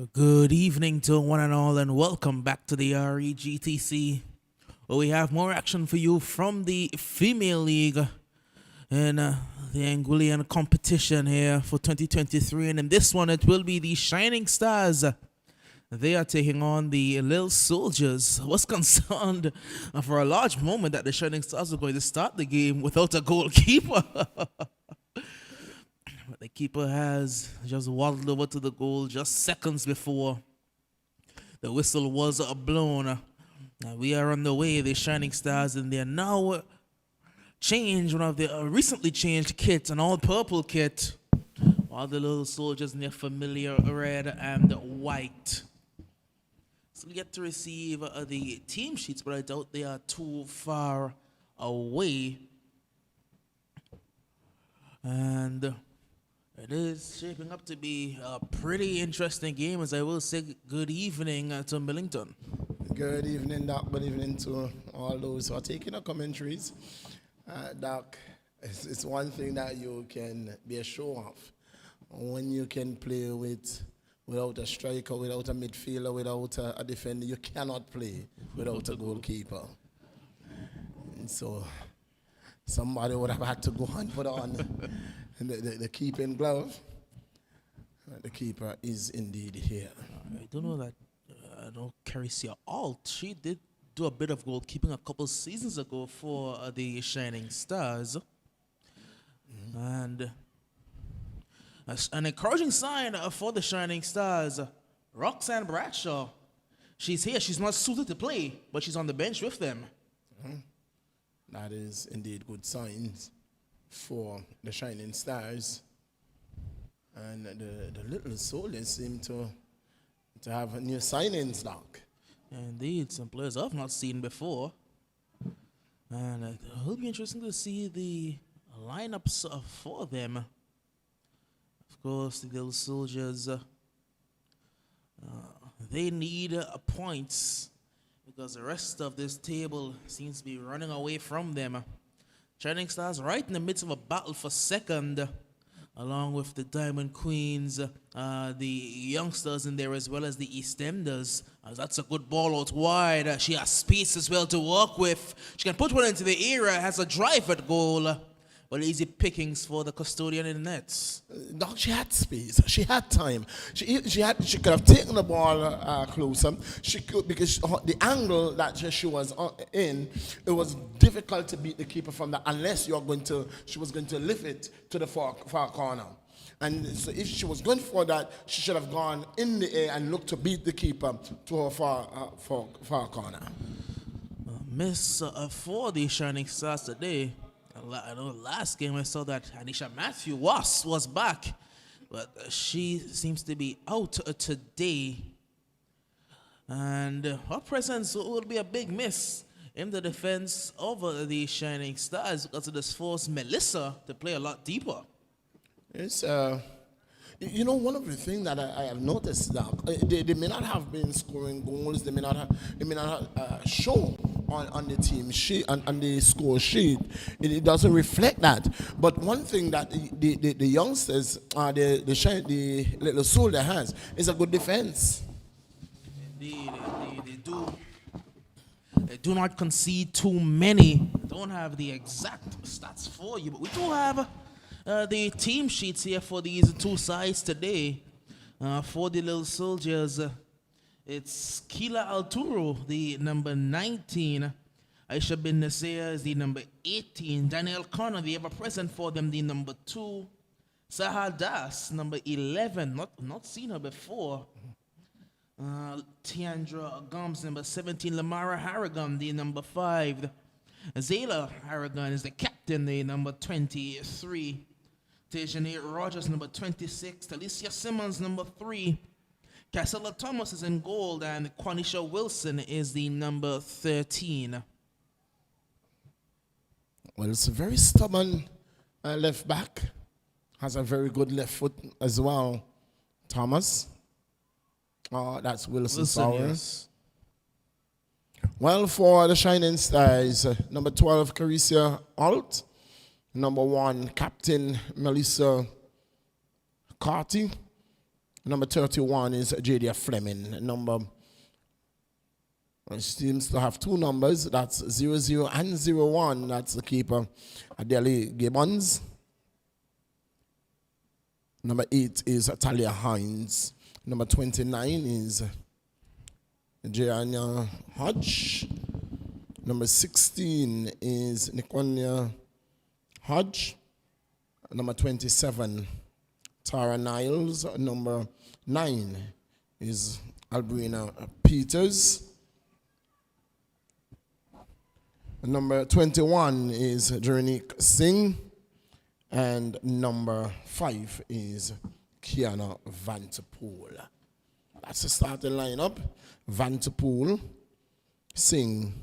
Good evening to one and all, and welcome back to the REGTC, where we have more action for you from the Female League and the Anguillian competition here for 2023. And in this one, it will be the Shining Stars. They are taking on the Little Soldiers. I was concerned for a large moment that the Shining Stars were going to start the game without a goalkeeper. The keeper has just waddled over to the goal just seconds before the whistle was blown. We are on the way, the Shining Stars, and they're now changed one of the recently changed kits, an all-purple kit, while the Little Soldiers in their familiar red and white. So we get to receive the team sheets, but I doubt they are too far away. And it is shaping up to be a pretty interesting game, as I will say good evening to Millington. Good evening, Doc. Good evening to all those who are taking the commentaries. Doc, it's one thing that you can be a show off when you can play without a striker, without a midfielder, without a defender. You cannot play without a goalkeeper. And so somebody would have had to go and put on the keeping glove. The keeper is indeed here. I don't know that Carisia Alt, she did do a bit of goalkeeping a couple seasons ago for the Shining Stars. And an encouraging sign for the Shining Stars, Roxanne Bradshaw. She's here. She's not suited to play, but she's on the bench with them. That is indeed good signs for the Shining Stars. And the Little Soldiers seem to have new signings, Doc. Indeed, some players I've not seen before. And it will be interesting to see the lineups for them. Of course, the Little Soldiers, they need points because the rest of this table seems to be running away from them. Shining Stars right in the midst of a battle for second, along with the Diamond Queens, the youngsters in there, as well as the EastEnders. That's a good ball out wide. She has space as well to work with. She can put one into the area, has a drive at goal. But easy pickings for the custodian in the nets. Doc, she had space. She had time. She could have taken the ball closer. She could, because the angle that she was in, it was difficult to beat the keeper from that unless she was going to lift it to the far corner. And so if she was going for that, she should have gone in the air and looked to beat the keeper to her far corner. Miss for the Shining Stars today. I know last game I saw that Anisha Matthew was back, but she seems to be out today. And her presence will be a big miss in the defense over the Shining Stars because it has forced Melissa to play a lot deeper. It's one of the things that I have noticed that they may not have been scoring goals. They may not have show on the team sheet on the score sheet. It doesn't reflect that. But one thing that the youngsters, the Little Soldier has is a good defense. They do not concede too many. Don't have the exact stats for you, but we do have the team sheets here for these two sides today. For the Little Soldiers, it's Kila Alturo, the number 19. Aisha bin Nasir is the number 18. Danielle Connor, the ever-present for them, the number 2. Sahar Das, number 11. Not seen her before. Tiandra Gomes, number 17. Lamara Harrigan, the number 5. Zayla Harrigan is the captain, the number 23. Tejane Rogers, number 26. Talicia Simmons, number 3. Cassella Thomas is in goal, and Quanisha Wilson is the number 13. Well, it's a very stubborn left back. Has a very good left foot as well. Thomas. That's Wilson Sauer. Yes. Well, for the Shining Stars, number 12, Carisia Alt. Number 1, Captain Melissa Carty. Number 31 is Jadia Fleming. Seems to have two numbers. That's 00 and 01. That's the keeper, Adele Gibbons. Number 8 is Talia Hines. Number 29 is Gianna Hodge. Number 16 is Nikonia Hodge. Number 27, Tara Niles. Number 9 is Albrina Peters. Number 21 is Jeronique Singh. And number 5 is Kiana Vanterpool. That's the starting lineup. Vanterpool, Singh,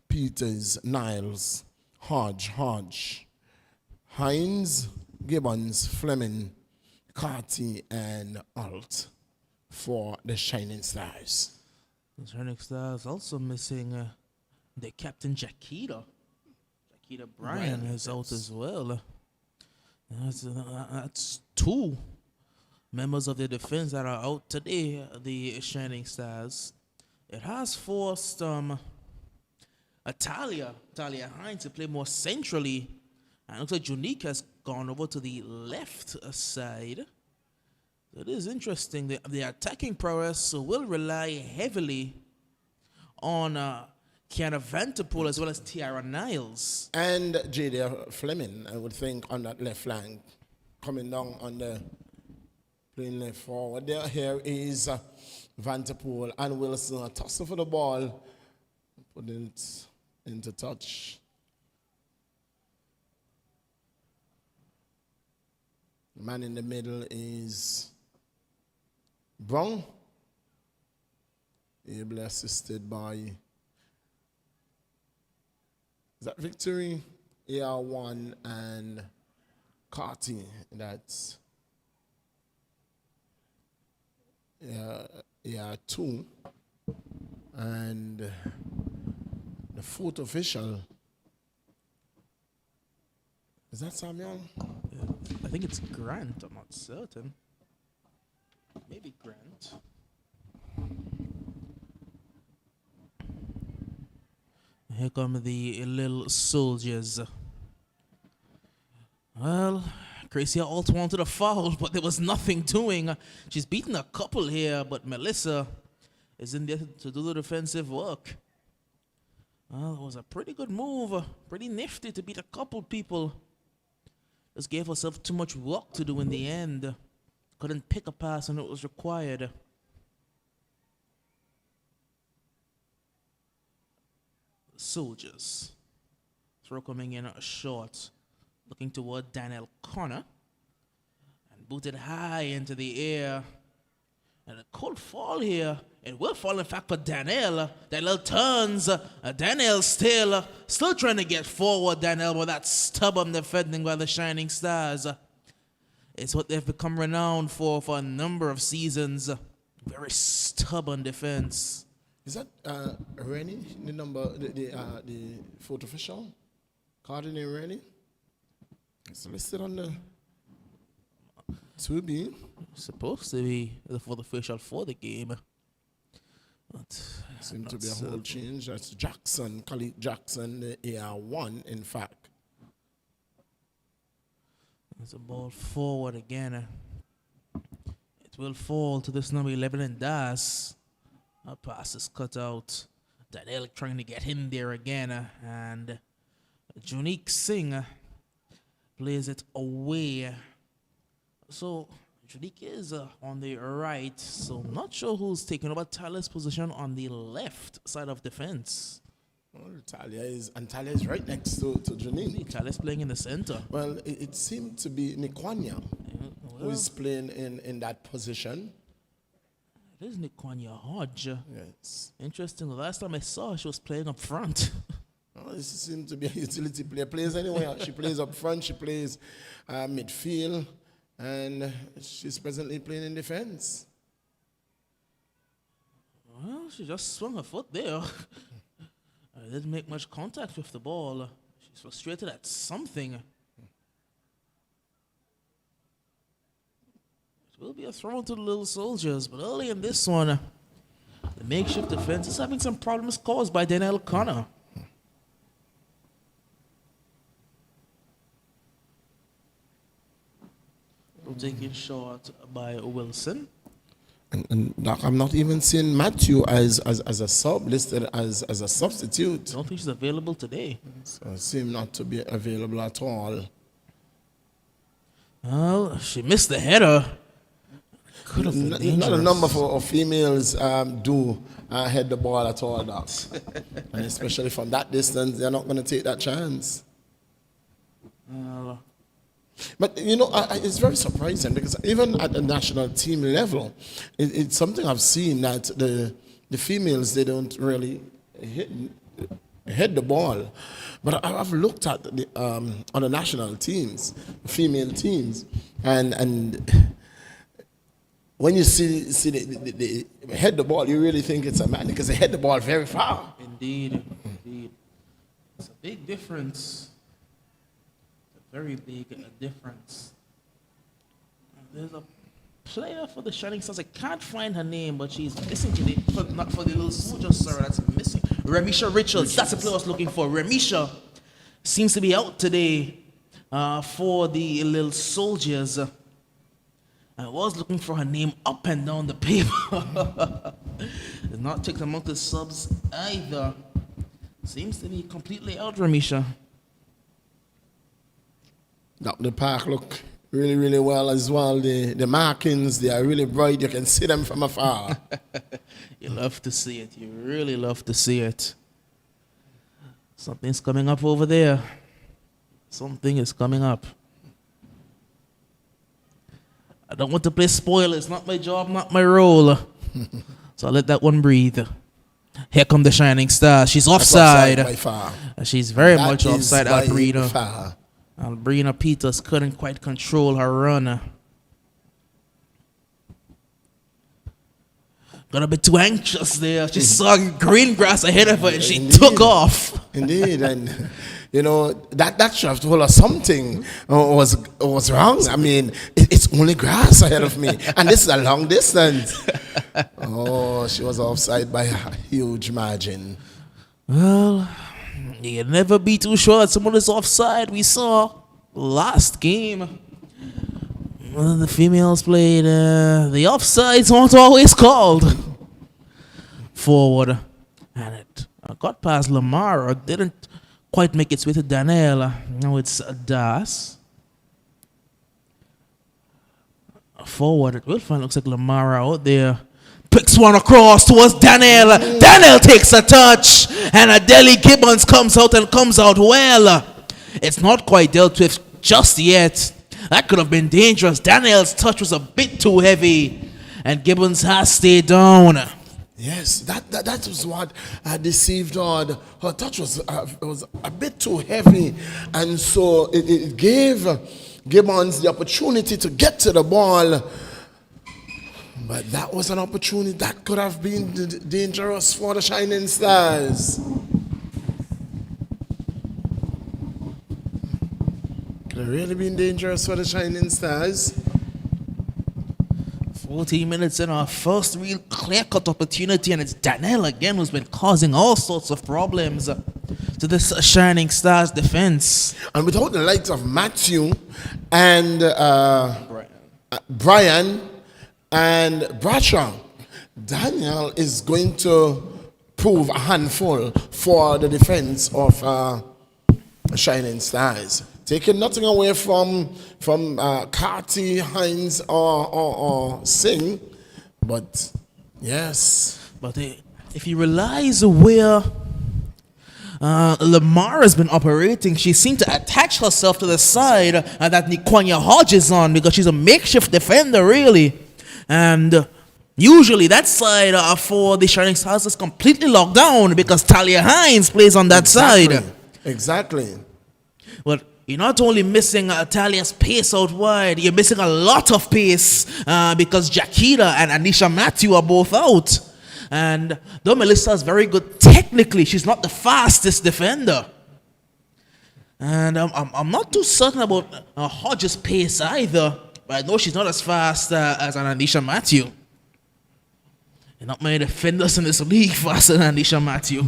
Peters, Niles, Hodge, Hines, Gibbons, Fleming, Carty, and Alt for the Shining Stars. The Shining Stars also missing the captain Jakita. Jakita Bryan is out as well. That's 2 members of the defense that are out today, the Shining Stars. It has forced Talia Hines to play more centrally. And it looks like Junique has gone over to the left side. It is interesting. The attacking prowess will rely heavily on Kiana Vanterpool as well as Tiara Niles. And Jadia Fleming, I would think, on that left flank, coming down on the playing left forward. There, here is Vanterpool and Wilson. A tussle for the ball. Put it into touch. The man in the middle is Brown. Ably assisted by, is that Victory? AR1 and Carty. That's AR2. And the fourth official, is that Samuel? I think it's Grant. I'm not certain. Maybe Grant. Here come the little soldiers. Well, Gracia Alt wanted a foul, but there was nothing doing. She's beaten a couple here, but Melissa is in there to do the defensive work. Well, it was a pretty good move. Pretty nifty to beat a couple people. Just gave herself too much work to do in the end. Couldn't pick a pass when it was required. Soldiers. Throw coming in short. Looking toward Daniel Connor. And booted high into the air. And a cold fall here. It will fall, in fact, for Danielle. Danielle turns. Danielle still trying to get forward, Danielle, with that stubborn defending by the Shining Stars. It's what they've become renowned for a number of seasons. Very stubborn defense. Is that Rennie, the fourth official? Cardinal Rennie? It's listed on the 2B. Supposed to be the fourth official for the game. But seems to be a whole change. That's Jackson, Khalid Jackson, the AR1, in fact. There's a ball forward again. It will fall to this number 11 and Das. A pass is cut out. Daniel trying to get in there again. And Junique Singh plays it away. So Junique is on the right. So not sure who's taking over Tyler's position on the left side of defense. Well, Talia is right next to Junique. Tyler's playing in the center. Well, it seemed to be Nikwanya who is playing in that position. It is Nikwanya Hodge. Yes. Interesting. The last time I saw her, she was playing up front. Oh, this seems to be a utility player. Plays anywhere. She plays up front. She plays midfield. And she's presently playing in defense. Well, she just swung her foot there. Didn't make much contact with the ball. She's frustrated at something. It will be a throw to the little soldiers, but early in this one, the makeshift defense is having some problems caused by Daniel Connor. Taken short by Wilson. And Doc, I'm not even seeing Matthew as a sub, listed as a substitute. I don't think she's available today. So seem not to be available at all. Well, she missed the header. Could have been dangerous. Not a number of females do head the ball at all, Doc. And especially from that distance, they're not going to take that chance. But, you know, it's very surprising because even at the national team level, it's something I've seen that the females, they don't really hit the ball. But I've looked at the on the national teams, female teams, and when you see the head the ball, you really think it's a man because they head the ball very far. Indeed. It's a big difference. Very big difference. There's a player for the Shining Stars. I can't find her name, but she's missing today. Not for the little soldier, sir. That's missing. Remisha Richards. That's the player I was looking for. Remisha seems to be out today for the little soldiers. I was looking for her name up and down the paper. Did not take among the subs either. Seems to be completely out, Remisha. The park look really, really well as well. The markings, they are really bright. You can see them from afar. You love to see it. You really love to see it. Something's coming up over there. Something is coming up. I don't want to play spoilers. Not my job, not my role. So I'll let that one breathe. Here come the Shining Star. She's offside. By far. She's very much offside, Albrina. Far. Albrina Peters couldn't quite control her run. Got a bit too anxious there. She saw green grass ahead of her and she took off. Indeed, and you know that should have told us something was wrong. I mean, it's only grass ahead of me, and this is a long distance. Oh, she was offside by a huge margin. Well, you can never be too sure that someone is offside. We saw last game when the females played, the offsides weren't always called. Forward. And it got past Lamar. Didn't quite make its way to Daniela. Now it's Das. Forward. It will find looks like Lamar out there. Picks one across towards Daniel. Daniel takes a touch. And Adele Gibbons comes out and comes out well. It's not quite dealt with just yet. That could have been dangerous. Daniel's touch was a bit too heavy. And Gibbons has stayed down. Yes, that was what deceived her. Her touch was a bit too heavy. And so it gave Gibbons the opportunity to get to the ball. But that was an opportunity that could have been dangerous for the Shining Stars. Could have really been dangerous for the Shining Stars. 14 minutes in, our first real clear-cut opportunity, and it's Danielle again who's been causing all sorts of problems to this Shining Stars defense. And without the likes of Matthew and Brian and Bradshaw, Daniel is going to prove a handful for the defense of Shining Stars. Taking nothing away from Carty, Hines, or Singh, but yes. But if you realize where Lamar has been operating, she seemed to attach herself to the side that Nikwanya Hodge is on because she's a makeshift defender, really. And usually that side for the Shining Stars is completely locked down because Talia Hines plays on that side. Exactly. But you're not only missing Talia's pace out wide, you're missing a lot of pace because Jakita and Anisha Matthew are both out. And though Melissa is very good technically, she's not the fastest defender. And I'm not too certain about Hodge's pace either. But I know she's not as fast as an Anisha Matthew. And not many defenders in this league faster than Anisha Matthew.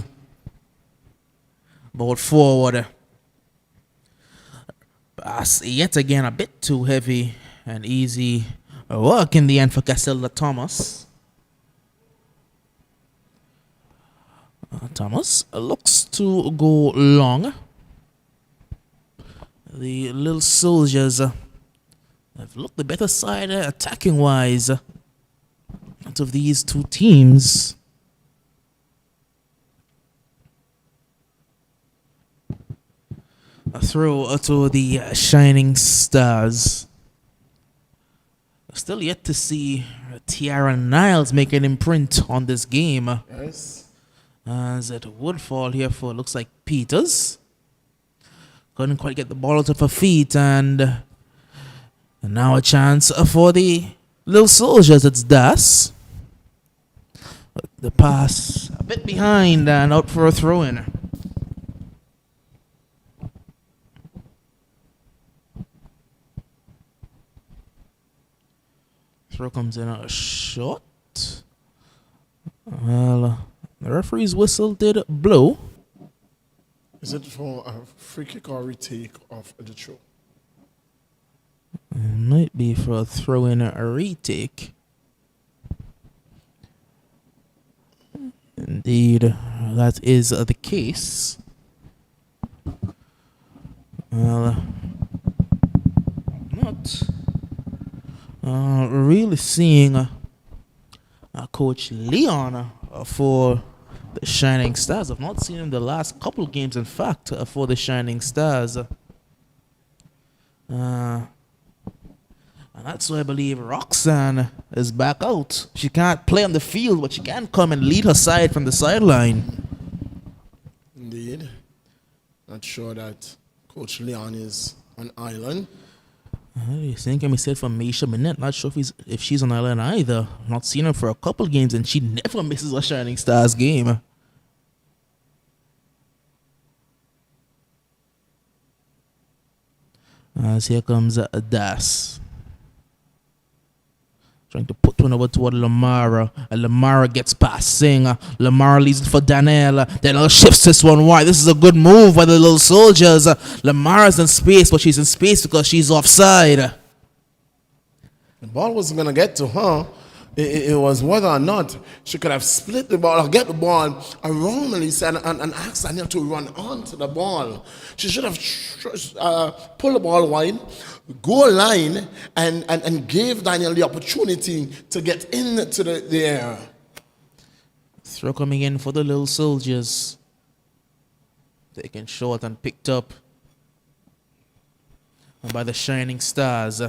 Ball forward. Pass yet again a bit too heavy and easy work in the end for Casilda Thomas. Thomas looks to go long. The little soldiers have looked the better side attacking wise out of these two teams. A throw to the Shining Stars. Still yet to see Tiara Niles make an imprint on this game. Yes. As it would fall here for, looks like, Peters. Couldn't quite get the ball out of her feet, and now a chance for the little soldiers. It's Das. The pass a bit behind and out for a throw-in. Throw comes in a shot. Well, the referee's whistle did blow. Is it for a free kick or retake of the throw? It might be for a throw-in or a retake. Indeed, that is the case. Well, not really seeing Coach Leon for the Shining Stars. I've not seen him the last couple of games, in fact, for the Shining Stars. And that's why I believe Roxanne is back out. She can't play on the field, but she can come and lead her side from the sideline. Indeed. Not sure that Coach Leon is on island. You think I said for Misha Minette. Not sure if she's on island either. Not seen her for a couple games, and she never misses a Shining Stars game. As here comes Das. Trying to put one over toward Lamara. And Lamara gets passing. Lamara leads it for Danielle. Danielle shifts this one wide. This is a good move by the little soldiers. Lamara's in space, but she's in space because she's offside. The ball wasn't going to get to her. It was whether or not she could have split the ball or get the ball around Melissa and ask Danielle to run onto the ball. She should have pulled the ball wide, goal line, and gave Danielle the opportunity to get into the air. Throw coming in for the little soldiers. Taken short and picked up by the Shining Stars.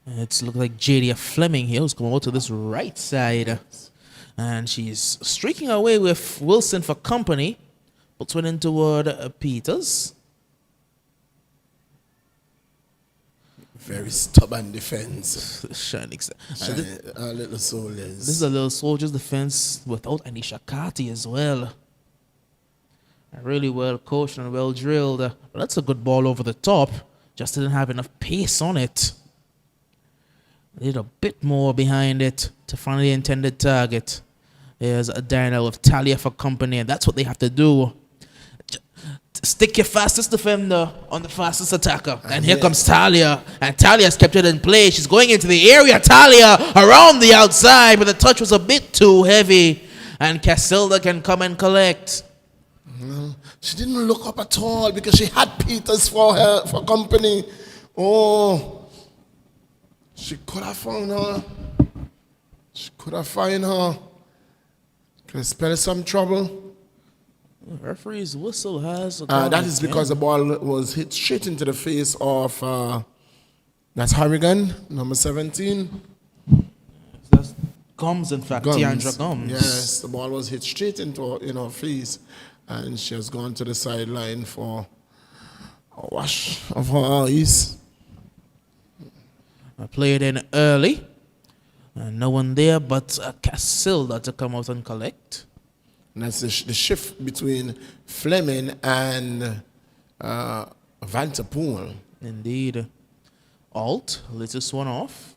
It's looked like Jadia Fleming here who's coming out to this right side. And she's streaking away with Wilson for company. Puts one in toward Peters. Very stubborn defense. Shining Stars. Little soldiers. This is a little soldiers defense without Anisha Kati as well. Really well coached and well drilled. But that's a good ball over the top. Just didn't have enough pace on it. Need a bit more behind it to find the intended target. There's a Daniel with Talia for company, and that's what they have to do. Stick your fastest defender on the fastest attacker. And here comes Talia. And Talia's kept it in play. She's going into the area. Talia around the outside, but the touch was a bit too heavy. And Casilda can come and collect. She didn't look up at all because she had Peters for company. Oh. She could have found her. She could have found her. Could have spelled some trouble. The referee's whistle has... that is because the ball was hit straight into the face of... that's Harrigan, number 17. That's Gums, in fact. Gums. Tiandra Gums. Yes, the ball was hit straight into her face. And she has gone to the sideline for a wash of her eyes. I played in early. No one there but Casilda to come out and collect. And that's the shift between Fleming and Vanterpool. Indeed. Alt lets this one off.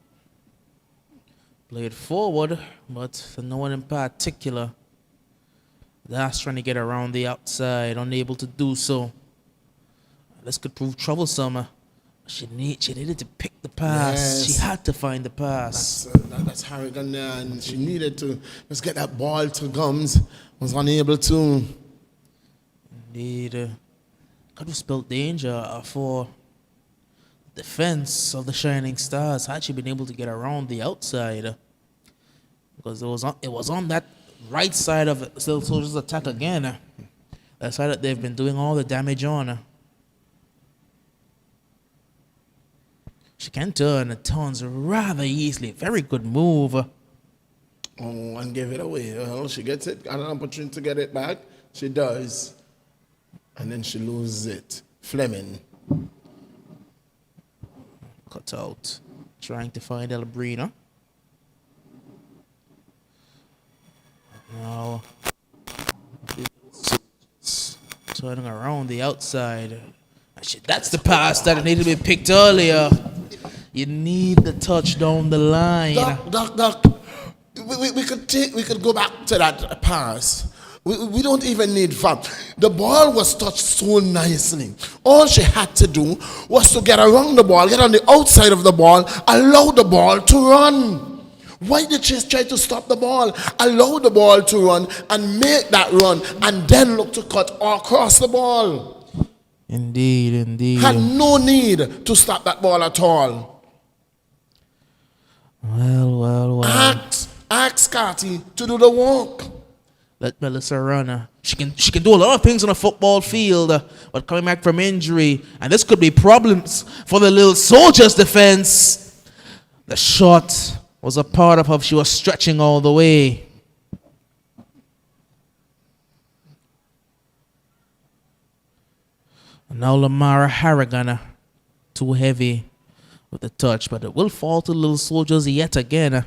Play it forward, but no one in particular. That's trying to get around the outside, unable to do so. This could prove troublesome. She needed to pick the pass. Yes. She had to find the pass. That's Harrigan there, and she needed to just get that ball to Gums. Was unable to. Indeed. Could have spelled danger for defense of the Shining Stars had she been able to get around the outside. Because it was on that right side of Steel Soldiers' attack again. That side that they've been doing all the damage on. She can turn and turns rather easily. Very good move. Oh, and give it away. Well, she gets it, got an opportunity to get it back. She does. And then she loses it. Fleming. Cut out. Trying to find Elbrina. Now, turning around the outside. That's the pass that needed to be picked earlier. You need the touch down the line. Doc. We could go back to that pass. We don't even need VAR. The ball was touched so nicely. All she had to do was to get around the ball, get on the outside of the ball, allow the ball to run. Why did she try to stop the ball? Allow the ball to run and make that run and then look to cut across the ball. Indeed. Had no need to stop that ball at all. Well. Ask Carty to do the work. Let Melissa run. She can do a lot of things on a football field, but coming back from injury, and this could be problems for the Little Soldiers' defense. The shot was a part of how she was stretching all the way. And now Lamara Harrigan, too heavy with the touch, but it will fall to the Little Soldiers yet again.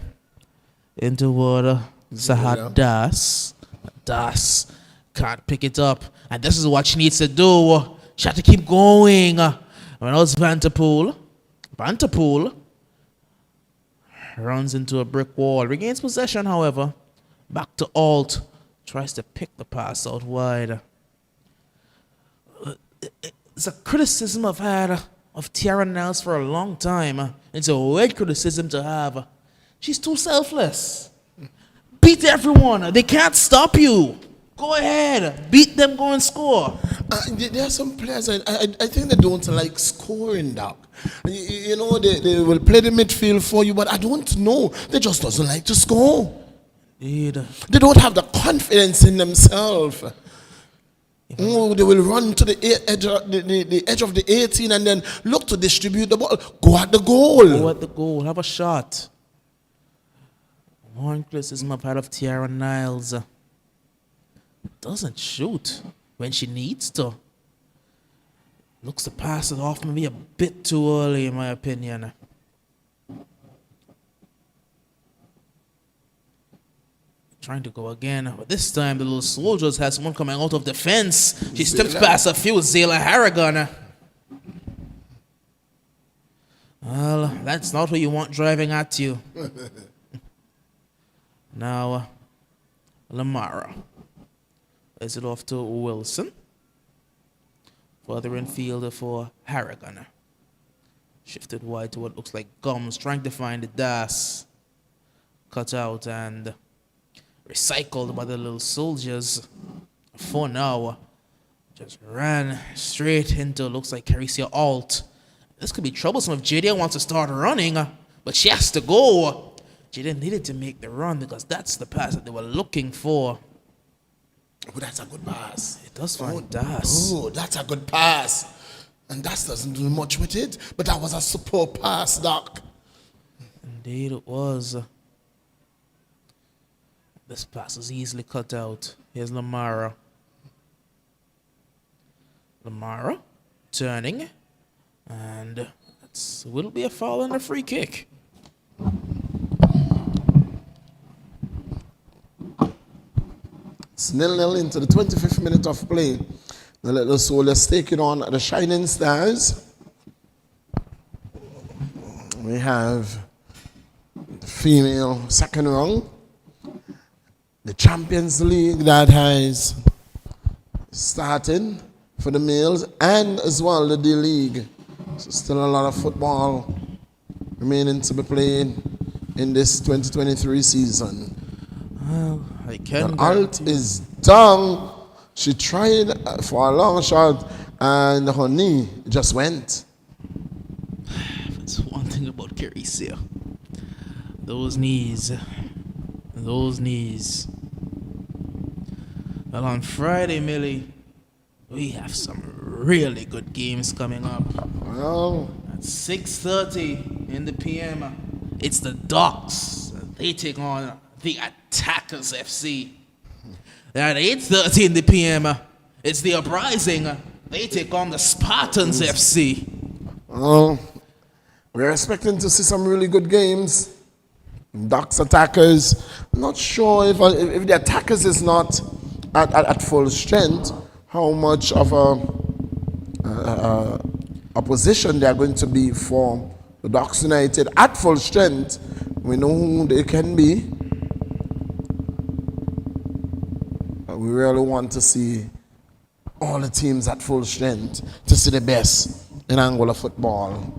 Into water, Sahad Das. Das can't pick it up, and this is what she needs to do. She had to keep going. When else Vanterpool runs into a brick wall, regains possession, however. Back to Alt, tries to pick the pass out wide. It's a criticism I've had of Tiara Niles for a long time. It's a weird criticism to have. She's too selfless. Beat everyone. They can't stop you. Go ahead. Beat them, go and score. There are some players, I think they don't like scoring, Doc. You know, they will play the midfield for you, but I don't know. They just doesn't like to score. Indeed. They don't have the confidence in themselves. Oh, they will run to the edge of the 18 and then look to distribute the ball. Go at the goal. Have a shot. One criticism I've had of Tiara Niles. Doesn't shoot when she needs to. Looks to pass it off maybe a bit too early, in my opinion. Trying to go again, but this time the Little Soldiers has someone coming out of defense. She steps past a few. Zayla Harrigan. Well, that's not who you want driving at you. Now, Lamara. Is it off to Wilson? Further infielder for Harrigan. Shifted wide to what looks like Gums, trying to find the Das. Cut out and recycled by the Little Soldiers. For now, just ran straight into, looks like Caricia Alt. This could be troublesome if Jadia wants to start running, but she has to go. Jadia needed to make the run because that's the pass that they were looking for. Oh, that's a good pass. It does find Das. Oh, that's a good pass. And Das doesn't do much with it, but that was a superb pass, Doc. Indeed it was. This pass is easily cut out. Here's Lamara. Lamara turning. And it will be a foul and a free kick. It's 0-0 into the 25th minute of play. The Little Soldiers taking on the Shining Stars. we have the female second round, the Champions League that has started for the males, and as well the D-League. So still a lot of football remaining to be played in this 2023 season. Well, I can. Alt is down. She tried for a long shot and her knee just went. That's one thing about Carissa. Those knees. Those knees. Well, on Friday, Millie, we have some really good games coming up. Well, At 6:30 in the PM, it's the Docs. They take on the Attackers FC. At 8:30 in the PM, it's the Uprising. They take on the Spartans FC. well, we're expecting to see some really good games. Ducks Attackers. I'm not sure if the Attackers is not at full strength, how much of a opposition they are going to be for the Ducks United at full strength. We know who they can be. But we really want to see all the teams at full strength to see the best in Angola football.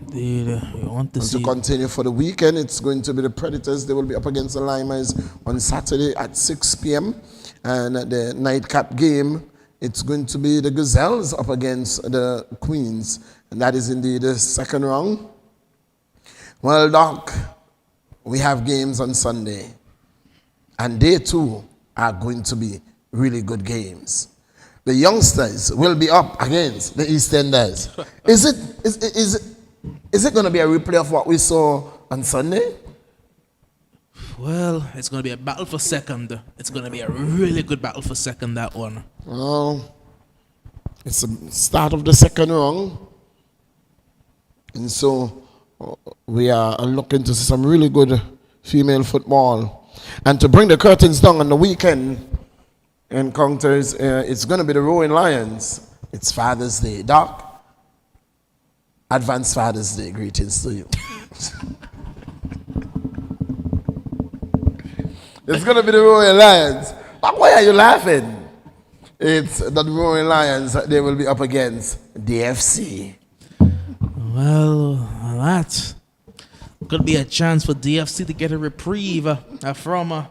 Indeed, we want to And see. to continue for the weekend, it's going to be the Predators. They will be up against the Limers on Saturday at 6 p.m. And at the nightcap game, it's going to be the Gazelles up against the Queens. And that is indeed the second round. Well, Doc, we have games on Sunday. And they too are going to be really good games. The youngsters will be up against the EastEnders. Is it going to be a replay of what we saw on Sunday? Well, it's going to be a battle for second. It's going to be a really good battle for second, that one. Well, it's the start of the second round. And so we are looking to see some really good female football. And to bring the curtains down on the weekend encounters, it's going to be the Rowan Lions. It's Father's Day. Doc, advanced Father's Day greetings to you. It's going to be the Rowan Lions. But why are you laughing? It's the Rowan Lions. They will be up against DFC. Well, that could be a chance for DFC to get a reprieve from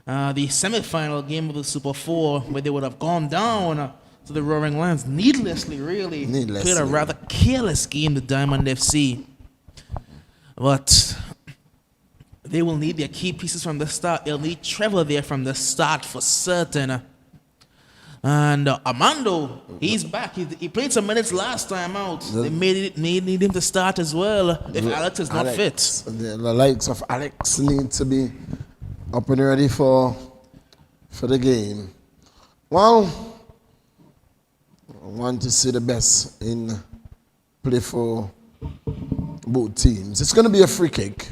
the semi-final game of the Super 4, where they would have gone down to the Roaring Lions needlessly, really. Played a rather careless game to Diamond FC. But they will need their key pieces from the start. They'll need Trevor there from the start for certain. And Armando, he's back. He played some minutes last time out. They may need him to start as well if Alex is not fit. The likes of Alex need to be up and ready for the game. Well, I want to see the best in play for both teams. It's going to be a free kick.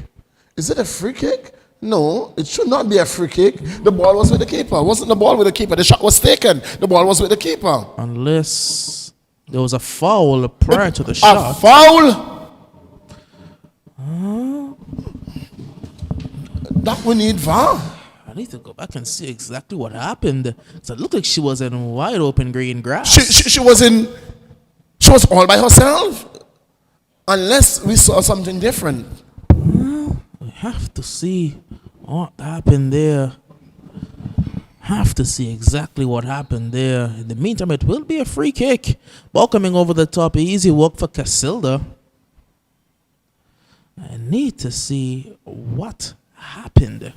Is it a free kick? No, it should not be a free kick. The ball was with the keeper. Wasn't the ball with the keeper? The shot was taken. The ball was with the keeper. Unless there was a foul prior to the shot. A foul? That we need VAR. I need to go back and see exactly what happened. So it looked like she was in wide open green grass. She was all by herself. Unless we saw something different. We have to see what happened there. Have to see exactly what happened there. In the meantime, it will be a free kick. Ball coming over the top. Easy work for Casilda. I need to see what happened.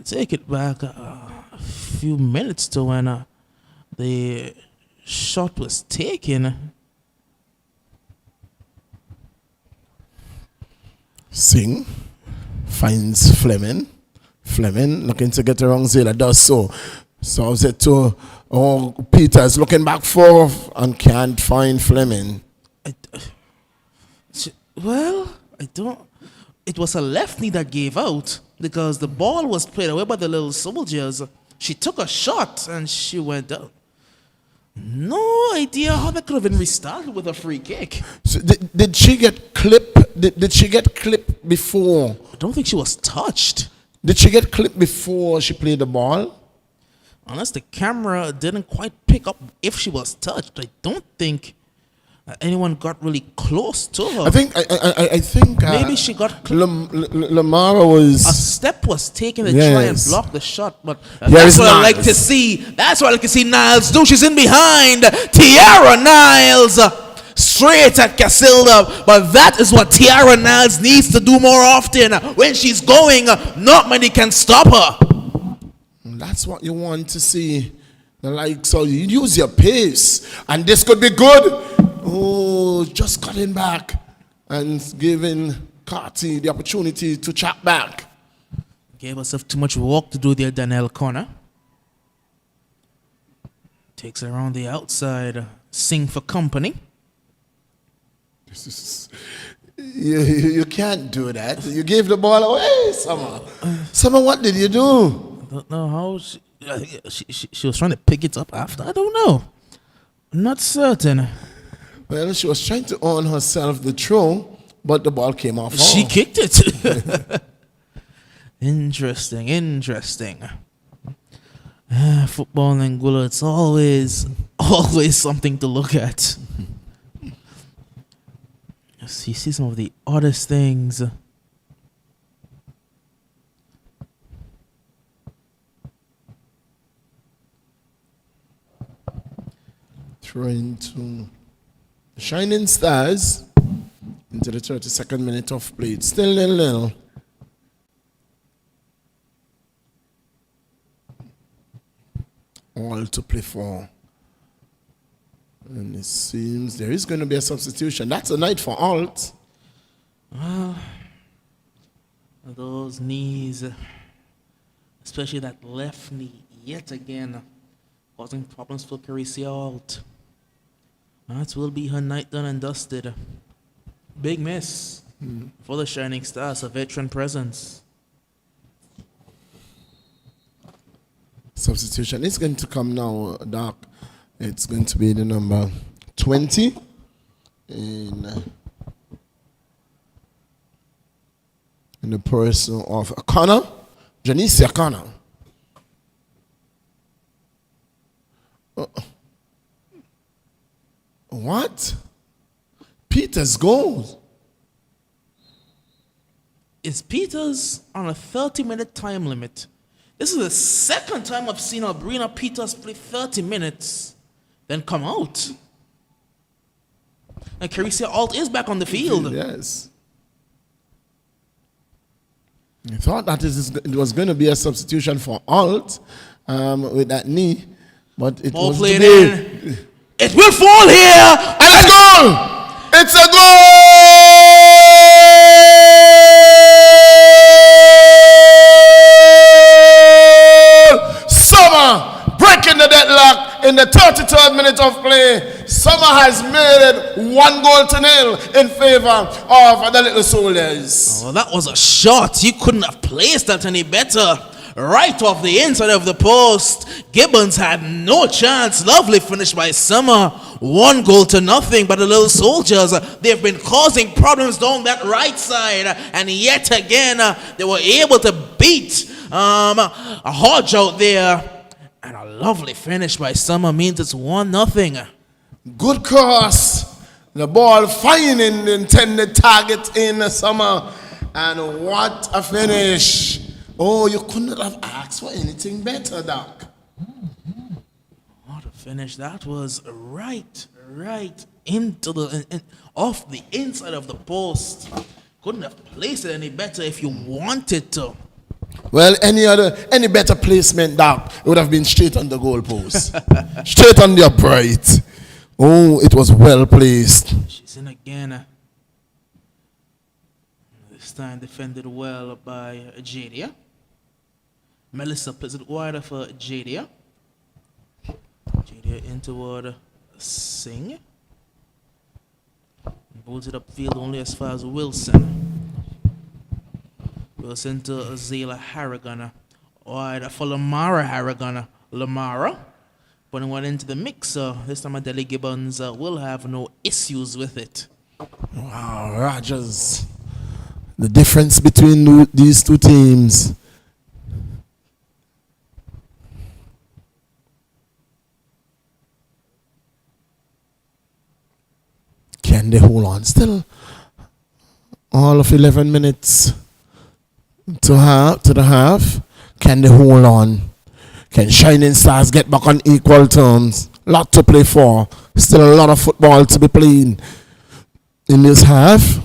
Take it back a few minutes to when the shot was taken. Singh finds Fleming. Fleming looking to get around Zela, does so. Solves it to Peters looking back forth and can't find Fleming. I don't. It was a left knee that gave out because the ball was played away by the little soldiers. She took a shot and she went down. No idea how that could have been restarted with a free kick. So did she get clipped? Did she get clipped before? I don't think she was touched. Did she get clipped before she played the ball? Unless the camera didn't quite pick up if she was touched. I don't think anyone got really close to her. I think Maybe she got clipped. Lamara was A step was taken to Yes. try and block the shot, but Here that's is what I like Niles. to see. That's what I like to see Niles do. She's in behind. Tiara Niles straight at Casilda, but that is what Tiara Niles needs to do more often. When she's going, not many can stop her. That's what you want to see. So you use your pace, and this could be good. Oh, just cutting back and giving Carty the opportunity to chat back. Gave herself too much work to do there, Danielle Connor. Takes her around the outside, sing for company. You can't do that. You gave the ball away, Summer. Summer, what did you do? I don't know how she was trying to pick it up after. I don't know. I'm not certain. Well, she was trying to earn herself the throw, but the ball came off. She kicked it. Interesting. Football in Angola, it's always something to look at. You see some of the oddest things. Throwing to the Shining Stars into the 32nd minute of play. It's still 0-0. All to play for. And it seems there is going to be a substitution. That's a night for Alt. Those knees, especially that left knee, yet again, causing problems for Carissa Alt. That will be her night done and dusted. Big miss for the Shining Stars, a veteran presence. Substitution is going to come now, Doc. It's going to be the number 20 in the person of Connor, Janicia Connor. What? Peters goes. Is Peters on a 30-minute time limit? This is the second time I've seen Albrina Peters play 30 minutes, then come out. And Carissa Alt is back on the field. Yes. I thought that it was going to be a substitution for Alt with that knee, but it Ball was played today. in. It will fall here. And a goal! It's a goal! Summer breaking the deadlock in the 33rd minute of play. Summer has made it 1-0 in favor of the Little Soldiers. Oh, that was a shot. You couldn't have placed that any better. Right off the inside of the post. Gibbons had no chance. Lovely finish by Summer. 1-0 by the Little Soldiers. They've been causing problems down that right side. And yet again, they were able to beat a Hodge out there. And a lovely finish by Summer means it's 1-0. Good cross. The ball finding the intended target in the Summer. And what a finish. Oh, you couldn't have asked for anything better, Doc. What a finish. That was right into off the inside of the post. Couldn't have placed it any better if you wanted to. Well, any better placement, Doc, it would have been straight on the goal post. Straight on the upright. Oh, it was well placed. She's in again. This time defended well by Jadia. Melissa plays it wider for Jadia. Jadia in toward Singh. Bolts it upfield only as far as Wilson. Wilson to Zayla Harrigan. Wide for Lamara Harrigan. Lamara. putting one into the mixer. This time Adele Gibbons will have no issues with it. Wow, Rogers. The difference between these two teams. Can they hold on? Still all of 11 minutes to the half. Can they hold on? Can Shining Stars get back on equal terms? Lot to play for. Still a lot of football to be played in this half.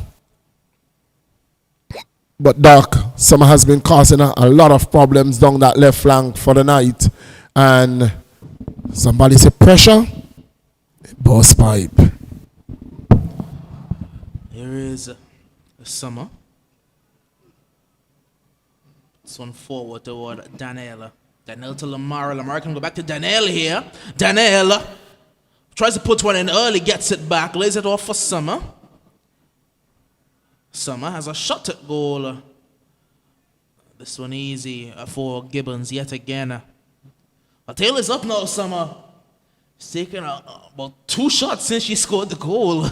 But Doc, Summer has been causing a lot of problems down that left flank for the night. And somebody say pressure. Burst pipe. Here is Summer. This one forward toward Daniel. Daniel to Lamar. Lamar can go back to Daniel here. Daniel tries to put one in early, gets it back, lays it off for Summer. Summer has a shot at goal. This one easy for Gibbons yet again. Her tail is up now, Summer. She's taken about 2 shots since she scored the goal.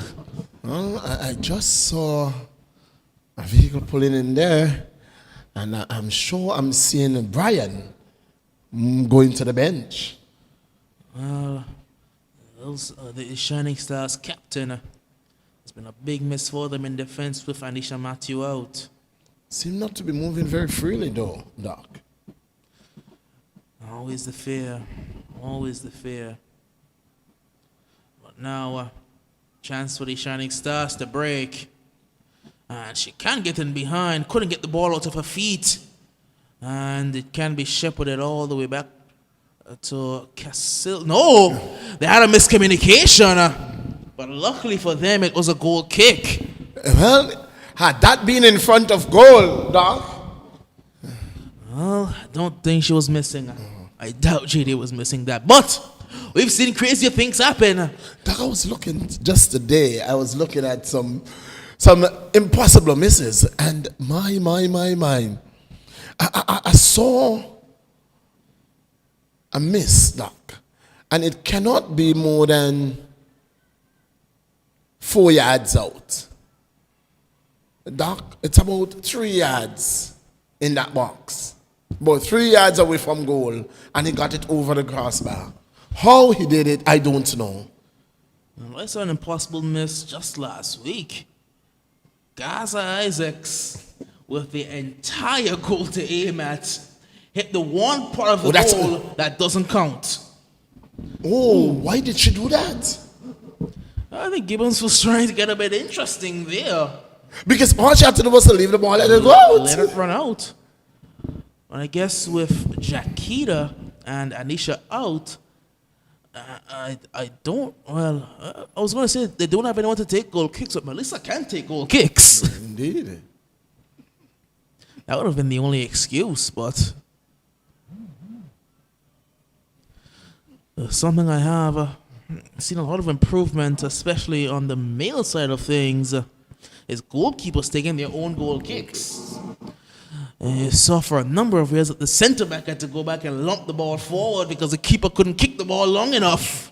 Well, I just saw a vehicle pulling in there, and I'm sure I'm seeing Brian going to the bench. The Shining Stars captain. It's been a big miss for them in defense with Anisha Matthew out. Seem not to be moving very freely though, Doc. Always the fear. Always the fear. But now, chance for the Shining Stars to break. And she can get in behind. Couldn't get the ball out of her feet. And it can be shepherded all the way back to Cassil. No! They had a miscommunication. But luckily for them, it was a goal kick. Well, had that been in front of goal, Doc? Well, I don't think she was missing. I doubt JD was missing that. But we've seen crazier things happen. Doc, I was looking just today. I was looking at some impossible misses. And my. I saw a miss, Doc. And it cannot be more than 4 yards out. Doc, it's about 3 yards in that box. About 3 yards away from goal, and he got it over the crossbar. How he did it, I don't know. Well, I saw an impossible miss just last week. Gaza Isaacs, with the entire goal to aim at, hit the one part of the goal that doesn't count. Oh, why did she do that? I think Gibbons was trying to get a bit interesting there. Because all she had to do was to leave the ball and let it go out. Let it run out. And I guess with Jaquita and Anisha out, I was going to say they don't have anyone to take goal kicks, but Melissa can take goal kicks. Indeed. That would have been the only excuse, but something I have seen a lot of improvement, especially on the male side of things, is goalkeepers taking their own goal kicks. You saw for a number of years that the center back had to go back and lump the ball forward because the keeper couldn't kick the ball long enough.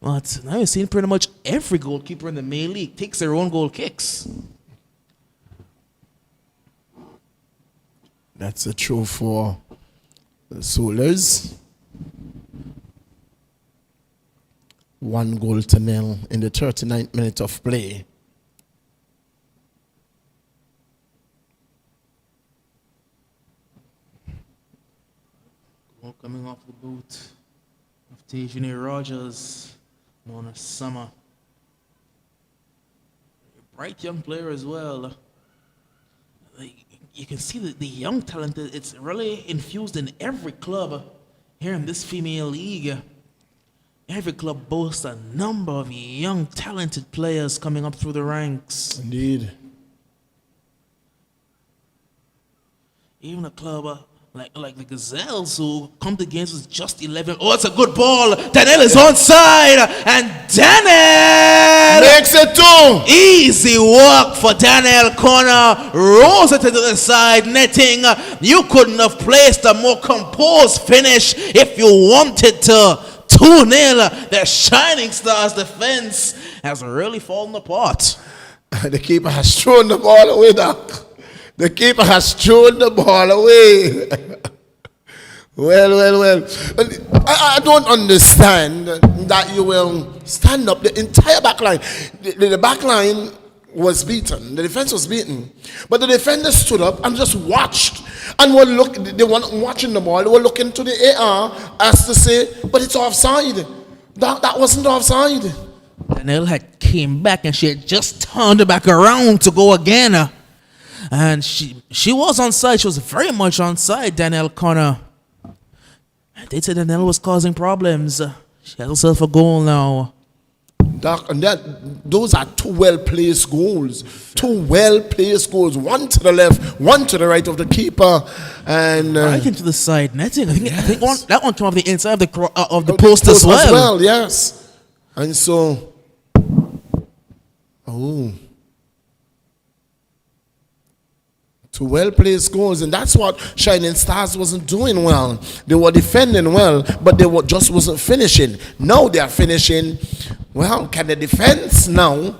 But now you're seeing pretty much every goalkeeper in the male league takes their own goal kicks. That's a true for the Solars. 1-0 in the 39th minute of play. Well, coming off the boot of Tajani Rogers, known as Summer. A bright young player as well. You can see that the young talent, it's really infused in every club here in this female league. Every club boasts a number of young, talented players coming up through the ranks. Indeed. Even a club like the Gazelles, who come to games with just 11. Oh, it's a good ball. Daniel is onside, and Daniel makes it 2. Easy work for Daniel. Corner rolls it to the side netting. You couldn't have placed a more composed finish if you wanted to 2-0. The Shining Stars defense has really fallen apart. The keeper has thrown the ball away, Doc. The keeper has thrown the ball away. Well. I don't understand that you will stand up. The entire back line, the back line was beaten. The defense was beaten. But the defenders stood up and just watched. And they weren't watching the ball. They were looking to the AR as to say, but it's offside. That wasn't offside. Danielle had came back and she had just turned it back around to go again. And she was onside. She was very much onside, Danielle Connor. They said Danielle was causing problems. She has herself a goal now. Doc, and those are two well-placed goals. Two well-placed goals. One to the left, one to the right of the keeper. And right into the side netting. I think that one came off the inside of the post as well. Yes. And so... Two well-placed goals, and that's what Shining Stars wasn't doing well. They were defending well, but they just wasn't finishing. Now they are finishing. Well, can the defense now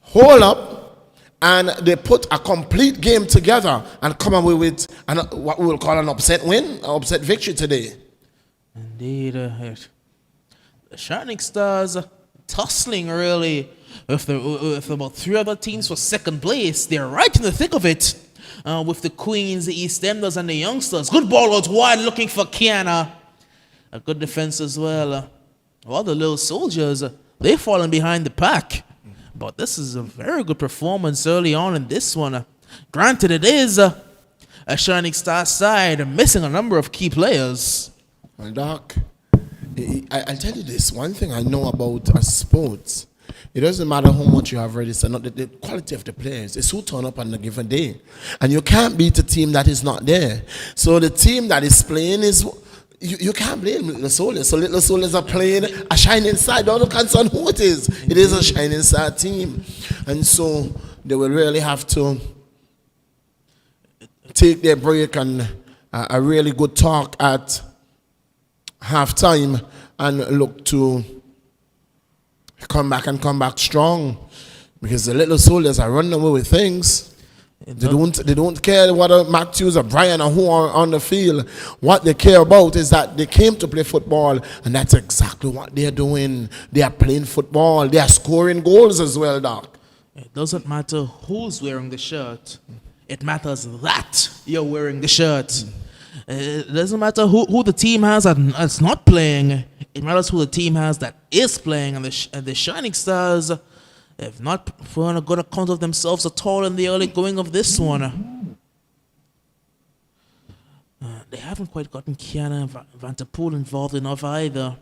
hold up and they put a complete game together and come away with what we will call an upset win, an upset victory today? Indeed. The Shining Stars tussling really with about 3 other teams for second place. They're right in the thick of it with the Queens, the EastEnders, and the Youngsters. Good ball out wide looking for Kiana. A good defense as well. Well, the Little Soldiers, they've fallen behind the pack. But this is a very good performance early on in this one. Granted, it is a Shining Star side missing a number of key players. Well, Doc, I'll tell you this. One thing I know about sports, it doesn't matter how much you have registered, not the quality of the players. It's who turn up on a given day. And you can't beat a team that is not there. So the team that is playing is... You can't blame Little Soldiers. So Little Soldiers are playing a Shining Star. Don't look on who it is. It is a Shining Star team. And so they will really have to take their break and a really good talk at halftime and look to come back strong, because the Little Soldiers are running away with things. They don't care whether Matthews or Brian or who are on the field. What they care about is that they came to play football, and that's exactly what they're doing. They are playing football. They are scoring goals as well, Doc. It doesn't matter who's wearing the shirt. It matters that you're wearing the shirt. It doesn't matter who the team has that's not playing. It matters who the team has that is playing. And the Shining Stars have not put a good account of themselves at all in the early going of this one. They haven't quite gotten Kiana Van der Poel involved enough either.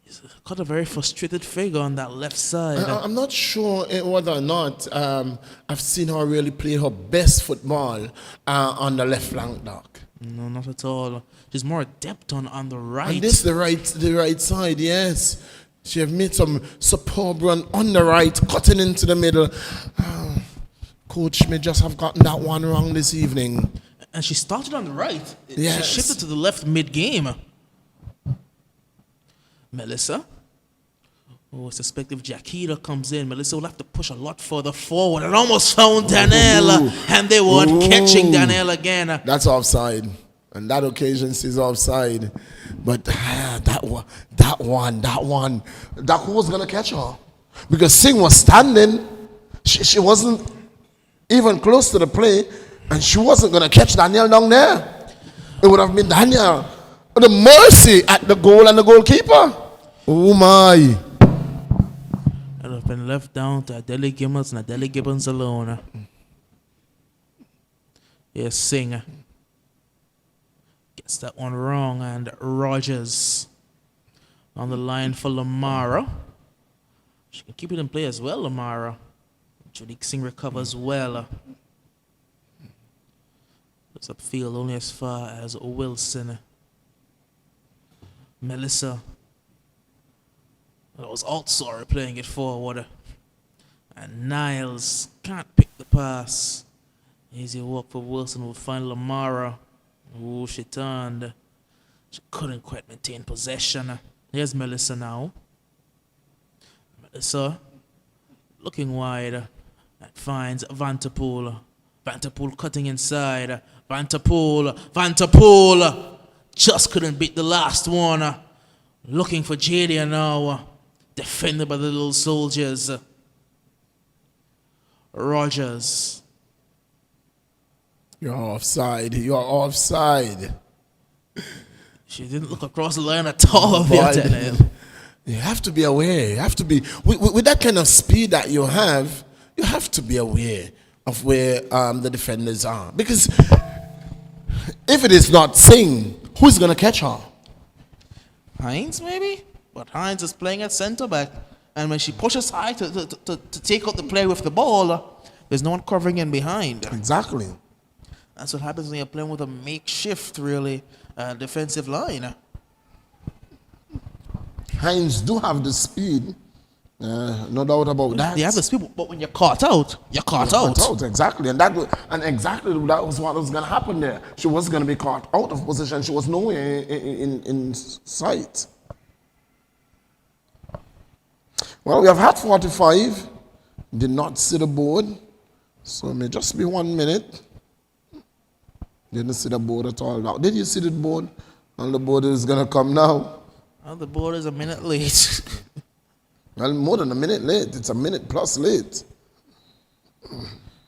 He's got a very frustrated figure on that left side. I'm not sure whether or not I've seen her really play her best football on the left flank, Doc. No, not at all. She's more adept on the right. And this the right side, yes. She have made some superb run on the right, cutting into the middle. Coach may just have gotten that one wrong this evening. And she started on the right. Yes. She shifted to the left mid-game. Melissa. Oh, I suspect if Jaquita comes in, Melissa will have to push a lot further forward. And almost found Danielle, and they weren't catching Danielle again. That's offside. On that occasion, she's offside. But that one, who was going to catch her? Because Singh was standing. She wasn't even close to the play, and she wasn't going to catch Danielle down there. It would have been Danielle. The mercy at the goal and the goalkeeper. Oh, my. It would have been left down to Adele Gibbons and Adele Gibbons alone. Yes, Singh gets that one wrong, and Rogers on the line for Lamara. She can keep it in play as well, Lamara. Judy Singh recovers well. Looks upfield only as far as Wilson. Melissa. That was Altsorry playing it forward. And Niles can't pick the pass. Easy walk for Wilson will find Lamara. Oh, she turned. She couldn't quite maintain possession. Here's Melissa now. Melissa looking wide. That finds Vanterpool. Vanterpool cutting inside. Vanterpool just couldn't beat the last one. Looking for Jadia now. Defended by the little soldiers. Rogers. You're offside. You're offside. She didn't look across the line at all. You have to be aware. You have to be with that kind of speed that you have. You have to be aware of where the defenders are, because if it is not Singh, who's going to catch her? Hines, maybe? But Hines is playing at centre back. And when she pushes high to take out the player with the ball, there's no one covering in behind. Exactly. That's what happens when you're playing with a makeshift, really, defensive line. Hines do have the speed. No doubt about that. They have the speed, but when you're caught out, you're caught out. Exactly. And exactly that was what was going to happen there. She was going to be caught out of position. She was nowhere in sight. Well, we have had 45. Did not see the board. So it may just be 1 minute. Didn't see the board at all now. Did you see the board? And the board is going to come now. Well, the board is a minute late. Well, more than a minute late. It's a minute plus late.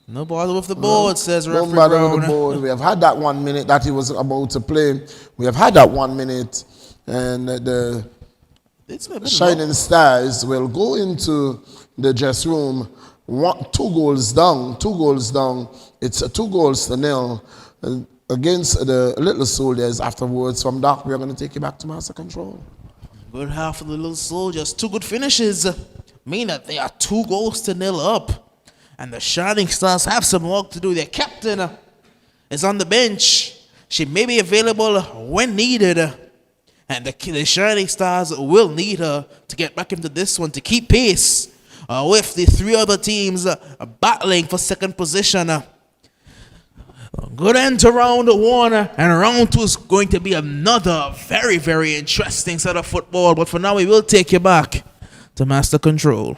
No bother with the board, says referee Don't bother Brown. with the board. We have had that 1 minute that he was about to play. We have had that 1 minute. And the Shining Stars will go into the dress room. 2 goals down. It's 2-0 against the Little Soldiers. Afterwards, from Doc, we're going to take you back to master control. Good half of the Little Soldiers. 2 good finishes mean that they are 2-0 up. And the Shining Stars have some work to do. Their captain is on the bench. She may be available when needed. And the Shining Stars will need her to get back into this one to keep pace with the 3 other teams battling for second position. Good end to round 1, and round 2 is going to be another very, very interesting set of football. But for now, we will take you back to master control.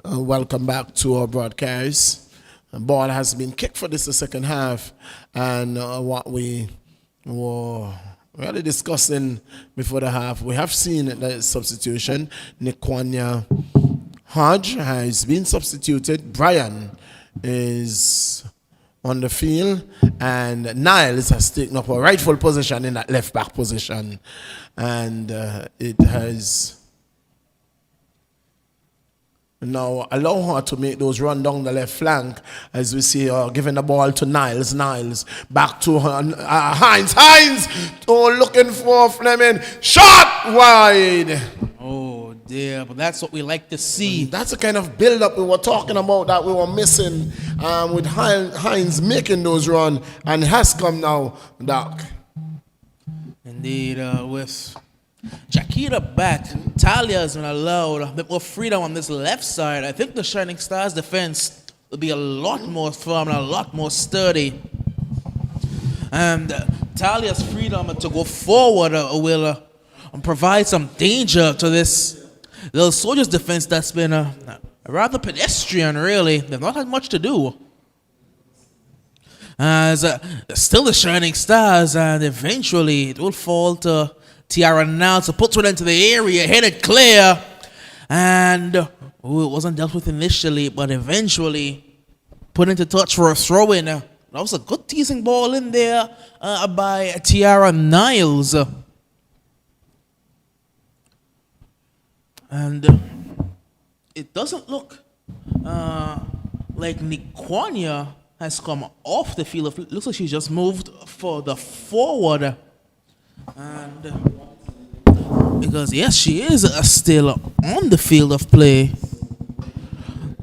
Welcome back to our broadcast. The ball has been kicked for this the second half, and what we were really discussing before the half, we have seen the substitution. Nikwanya Hodge has been substituted. Brian is on the field, and Niles has taken up a rightful position in that left back position, and it has now allow her to make those run down the left flank, as we see her giving the ball to Niles. Niles back to her, Hines. Oh, looking for Fleming. Shot wide. Oh dear, but that's what we like to see. That's the kind of build-up we were talking about that we were missing with Hines making those runs, and it has come now, Doc. Indeed, with Jakita back, Talia has been allowed a bit more freedom on this left side. I think the Shining Stars defense will be a lot more firm and a lot more sturdy. And Talia's freedom to go forward will provide some danger to this little Soldiers defense that's been rather pedestrian, really. They've not had much to do. As still the Shining Stars, and eventually it will fall to Tiara now to put one into the area, headed clear, and it wasn't dealt with initially, but eventually put into touch for a throw-in. That was a good teasing ball in there by Tiara Niles. And it doesn't look like Nikwanya has come off the field. It looks like she's just moved further forward. And because yes, she is still on the field of play.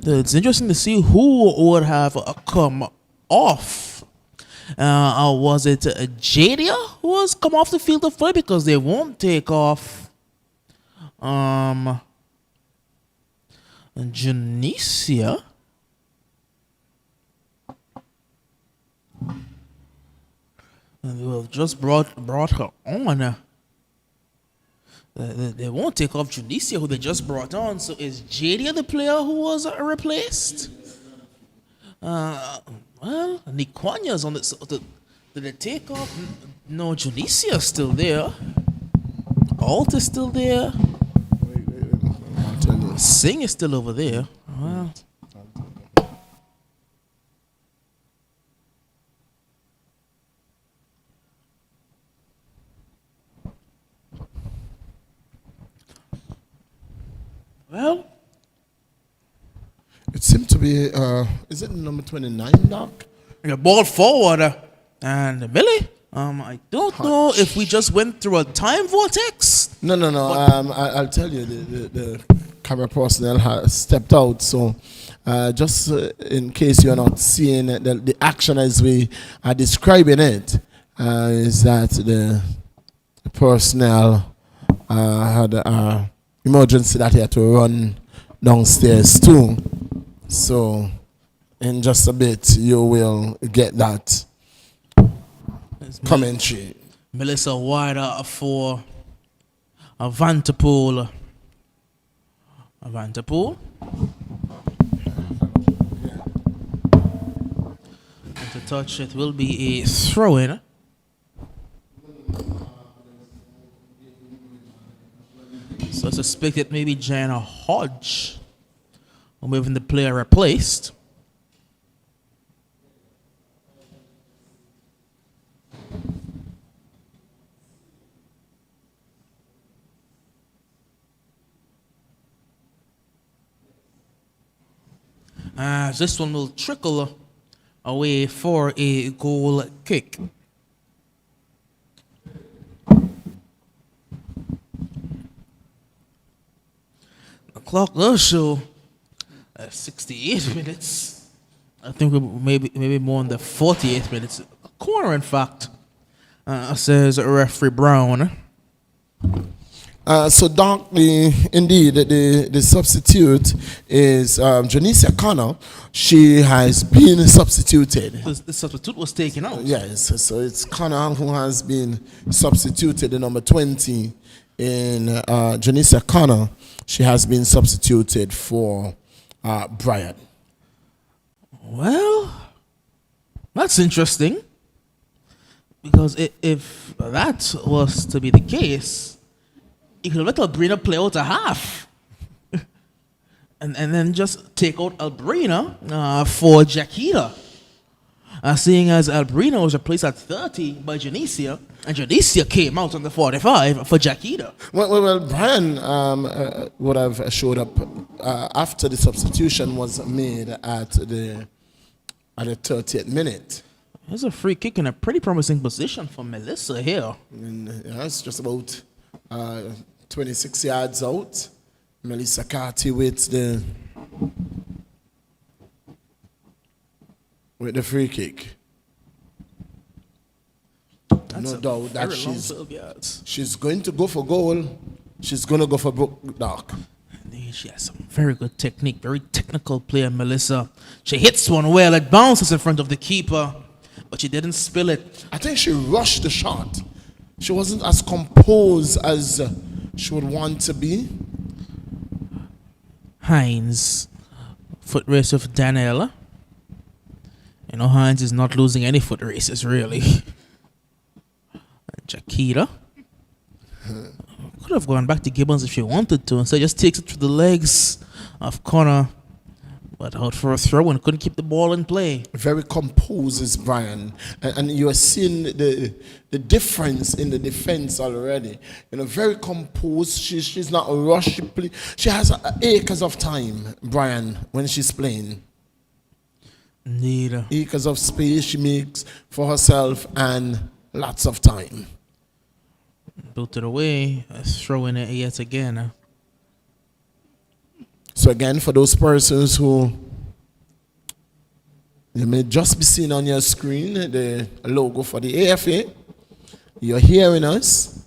It's interesting to see who would have come off. Was it Jadia who has come off the field of play? Because they won't take off Janicia. And we've just brought her on. They won't take off Junicia, who they just brought on. So is Jadia the player who was replaced? Well, Nikwanya's on the. Did they take off? No, Junicia's still there. Alt is still there. Wait. I'll tell you. Singh is still over there. Well. Well, it seemed to be, is it number 29, Doc? the ball forward, and Billy, I don't know if we just went through a time vortex. No. I'll tell you, the camera personnel has stepped out, so just in case you're not seeing it, the action as we are describing it is that the personnel had emergency that he had to run downstairs too. So in just a bit you will get that commentary. Melissa Wider for Vanterpool. Vanterpool. And to touch it will be a throw-in. So I suspect it may be Jana Hodge, or even the player replaced. This one will trickle away for a goal kick. The clock does show 68 minutes. I think we're maybe more in the 48 minutes. A corner, in fact, says referee Brown. So, Doc, indeed, the substitute is Janicia Connor. She has been substituted. The substitute was taken out. Yes, so it's Connor who has been substituted, the number 20 in Janicia Connor. She has been substituted for Brian? Well, that's interesting. Because if that was to be the case, you could let Albrina play out a half. and then just take out Albrina for Jaquita. Seeing as Albrina was replaced at 30 by Janicia, and Janicia came out on the 45 for Jaquita. Well, Brian would have showed up after the substitution was made at the 30th minute. There's a free kick in a pretty promising position for Melissa here. And, it's just about 26 yards out. Melissa Carty with the free kick. That's no doubt that she's going to go for goal. She's going to go for Brooke Dark. She has some very good technique, very technical player, Melissa. She hits one well, it bounces in front of the keeper, but she didn't spill it. I think she rushed the shot. She wasn't as composed as she would want to be. Hines, foot race with Daniela. You know, Hines is not losing any foot races, really. Jaquita. Could have gone back to Gibbons if she wanted to. Instead, just takes it through the legs of Connor. But out for a throw and couldn't keep the ball in play. Very composed is Brian. And you are seeing the difference in the defense already. You know, very composed. She's not rushed. She has acres of time, Brian, when she's playing. Indeed. Acres of space she makes for herself and lots of time. Built it away. Throwing it yet again. So again, for those persons who you may just be seeing on your screen the logo for the AFA, you're hearing us.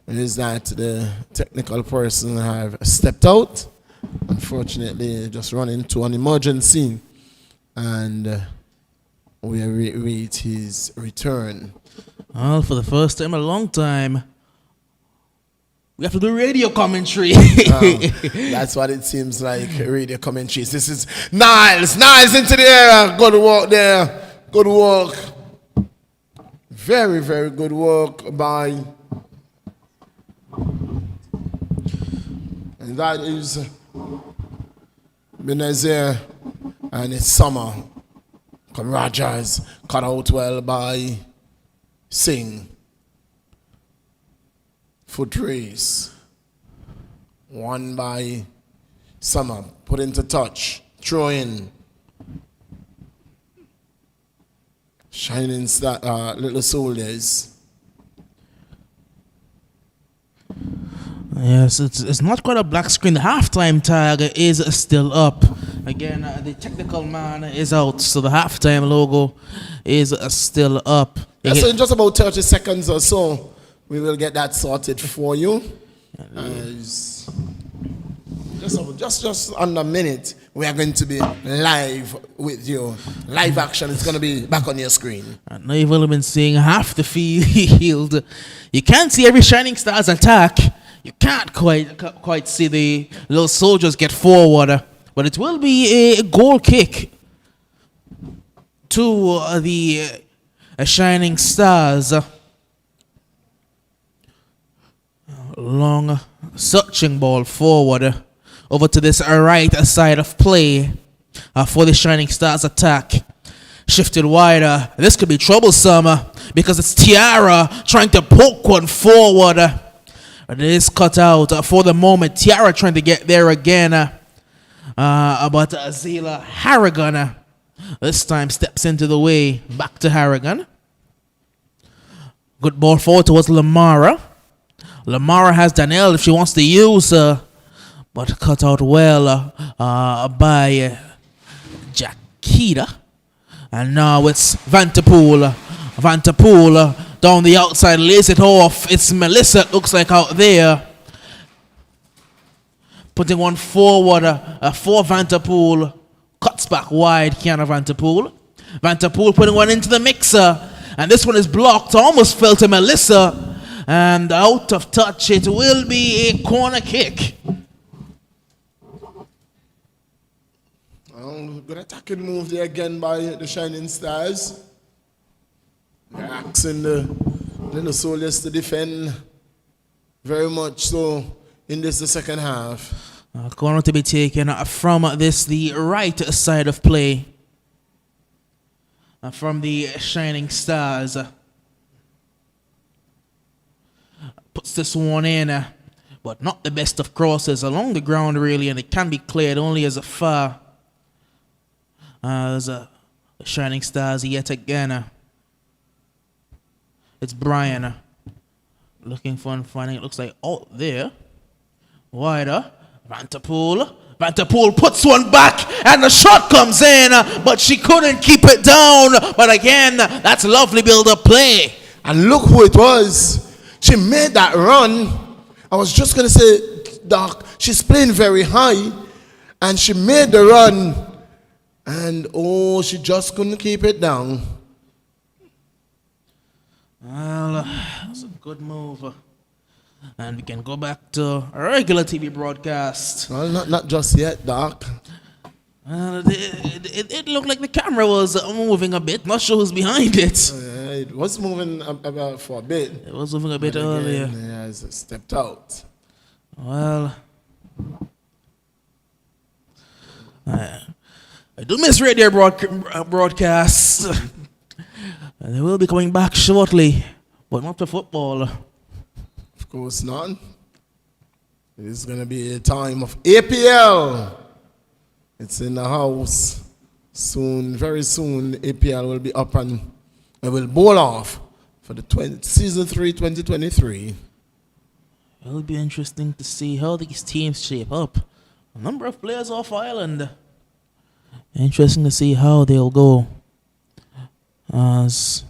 It is that the technical person have stepped out. Unfortunately, just run into an emergency, and we await his return. Well, for the first time in a long time, we have to do radio commentary. That's what it seems like, radio commentaries. This is Niles. Niles into the air. Good work there. Good work. Very, very good work by... And that is Benazir, and it's Summer. Rogers cut out well by Singh. Foot race. Won by Summer. Put into touch. Throw in. Shining star, little soldiers. Yes, it's not quite a black screen. The halftime tag is still up. Again, the technical man is out, so the halftime logo is still up. Yeah, so in just about 30 seconds or so, we will get that sorted for you. Just under a minute, we are going to be live with you. Live action is going to be back on your screen. I know you've only been seeing half the field. You can't see every Shining Stars attack. You can't quite see the little soldiers get forward. But it will be a goal kick to the Shining Stars. Long searching ball forward over to this right side of play for the Shining Stars attack. Shifted wider. This could be troublesome because it's Tiara trying to poke one forward. It is cut out for the moment. Tiara trying to get there again. But Azila Harrigan this time steps into the way. Back to Harrigan. Good ball forward towards Lamara. Lamara has Danielle if she wants to use her, but cut out well by Jaquita. And now it's Vanterpool. Vanterpool down the outside, lays it off. It's Melissa, it looks like, out there. Putting one forward for Vanterpool. Cuts back wide, Kiana Vanterpool. Vanterpool putting one into the mixer. And this one is blocked. Almost fell to Melissa. And out of touch, it will be a corner kick. Good attacking move there again by the Shining Stars. They're asking the Little Soldiers to defend very much so in the second half. Corner to be taken from this, the right side of play. From the Shining Stars. Puts this one in, but not the best of crosses along the ground really, and it can be cleared only as far as the Shining Stars yet again. It's Brian looking for and finding, it looks like out there. Wider, Vanterpool puts one back and the shot comes in, but she couldn't keep it down. But again, that's lovely build-up play. And look who it was. She made that run. I was just going to say, Doc, she's playing very high. And she made the run. And she just couldn't keep it down. Well, that's a good move. And we can go back to a regular TV broadcast. Well, not just yet, Doc. It looked like the camera was moving a bit. Not sure who's behind it. It was moving about for a bit. It was moving a bit earlier. Yeah, it stepped out. Well, I do miss radio broadcasts. They will be coming back shortly, but not for football. Of course not. It is going to be a time of APL. It's in the house. Soon, very soon, APL will be up and it will bowl off for the season 3 2023. It'll be interesting to see how these teams shape up. A number of players off island. Interesting to see how they'll go. As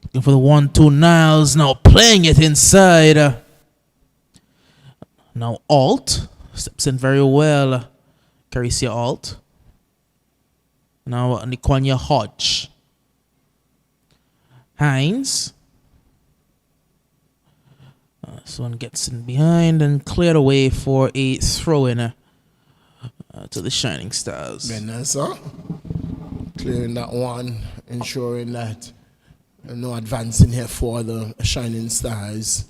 looking for the 1-2 Niles, now playing it inside. Now Alt steps in very well. Caricia Alt. Now Nikwanya Hodge. Hines. This one gets in behind and cleared away for a throw-in to the Shining Stars. Vanessa clearing that one, ensuring that no advancing here for the Shining Stars